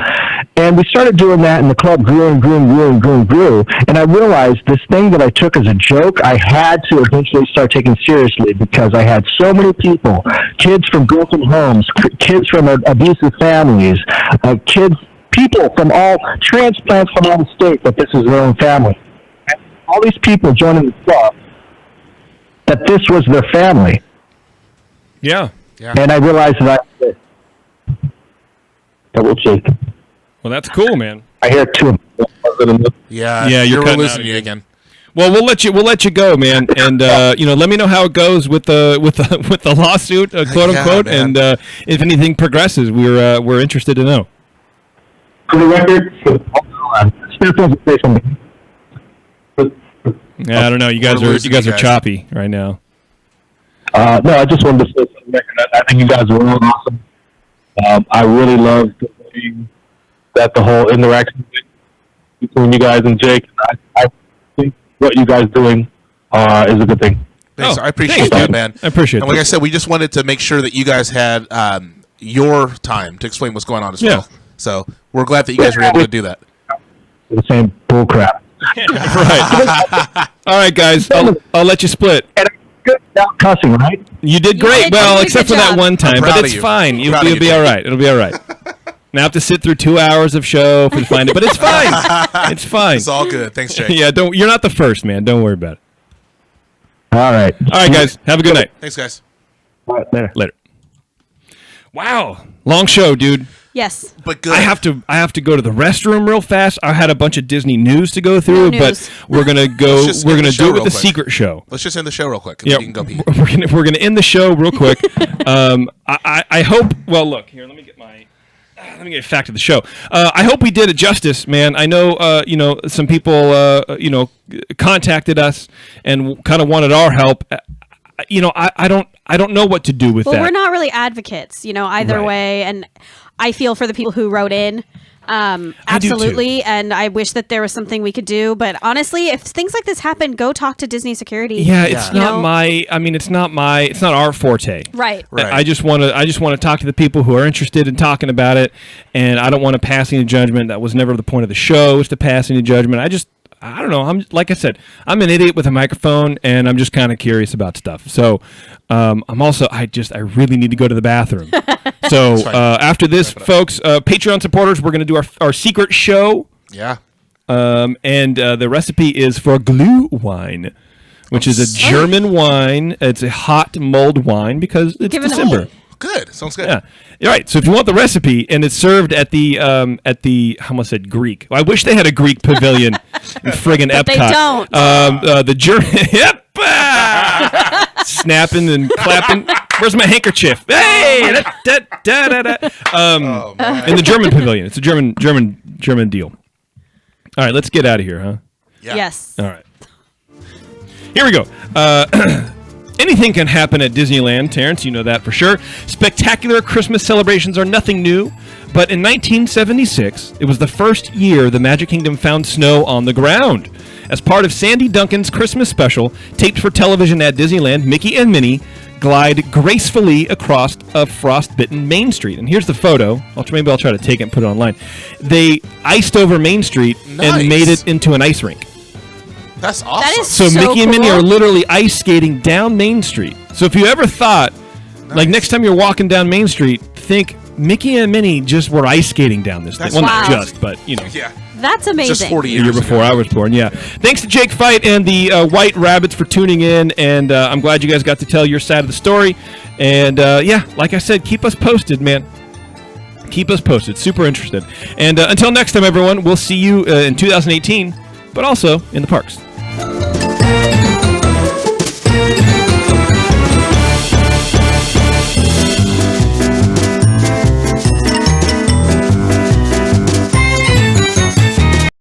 And we started doing that, and the club grew and grew and grew and grew and grew. And I realized this thing that I took as a joke, I had to eventually start taking seriously because I had so many people, kids from broken homes, kids from abusive families, people from all transplants from all the states that this is their own family. And all these people joining the club, that this was their family. Yeah. And I realized that double cheek. Well, that's cool, man. I hear two. Yeah, you're we're losing you again. Well, we'll let you go, man, and let me know how it goes with the lawsuit, quote unquote, man. and if anything progresses, we're interested to know. For the record, Yeah, I don't know. You guys are choppy right now. No, I just wanted to say for the record, I think you guys are really awesome. I really love the whole interaction between you guys and Jake. I think what you guys doing is a good thing. Thanks. I appreciate that, man. I appreciate it. And like I said, we just wanted to make sure that you guys had your time to explain what's going on as well. So we're glad that you guys were able to do that. The same bull crap. Right. All right, guys. I'll let you split. And good without cussing, right? You did great. Except for that one time, but it's fine. You'll be all right. It'll be all right. Now I have to sit through 2 hours of show to find it, but it's fine. It's fine. It's all good. Thanks, Jake. Yeah, you're not the first, man. Don't worry about it. All right. All right, guys. Have a good night. Thanks, guys. All right, later. Wow, long show, dude. Yes. But good. I have to go to the restroom real fast. I had a bunch of Disney news to go through, but we're gonna go. We're gonna do it with the secret show. Let's just end the show real quick. Yeah, you can go pee. We're gonna end the show real quick. I hope. Well, look here. Let me get my. let me get back to the show. I hope we did it justice, man. I know, some people, contacted us and kind of wanted our help. I don't know what to do with that. Well, we're not really advocates, either Right. way. And I feel for the people who wrote in. Absolutely. And I wish that there was something we could do. But honestly, if things like this happen, go talk to Disney security. Yeah, it's not our forte. Right. I just want to talk to the people who are interested in talking about it, and I don't want to pass any judgment. That was never the point of the show, is to pass any judgment. I don't know. Like I said, I'm an idiot with a microphone, and I'm just kind of curious about stuff. So, I really need to go to the bathroom. So after this, folks, Patreon supporters, we're going to do our secret show. Yeah. And the recipe is for glue wine, which is a German wine. It's a hot mulled wine because it's December. Good. Sounds good. Yeah. Right. So if you want the recipe, and it's served at the I almost said Greek. Well, I wish they had a Greek pavilion in friggin' Epcot. They don't. The German. Yep. Snapping and clapping. Where's my handkerchief? Hey! In the German pavilion. It's a German deal. All right, let's get out of here, huh? Yeah. Yes. All right. Here we go. Anything can happen at Disneyland, Terrence. You know that for sure. Spectacular Christmas celebrations are nothing new. But in 1976, it was the first year the Magic Kingdom found snow on the ground. As part of Sandy Duncan's Christmas special, taped for television at Disneyland, Mickey and Minnie glide gracefully across a frost-bitten Main Street. And here's the photo. Maybe I'll try to take it and put it online. They iced over Main Street and made it into an ice rink. That's awesome. That is So so Mickey and Minnie cool. are literally ice skating down Main Street. So if you ever thought, like next time you're walking down Main Street, think Mickey and Minnie just were ice skating down this thing. Well, not Wow. just, but, Yeah. That's amazing. Just 40 the years year before ago. I was born, yeah. Thanks to Jake Fite and the White Rabbits for tuning in, and I'm glad you guys got to tell your side of the story. And, like I said, keep us posted, man. Keep us posted. Super interested. And until next time, everyone, we'll see you in 2018, but also in the parks.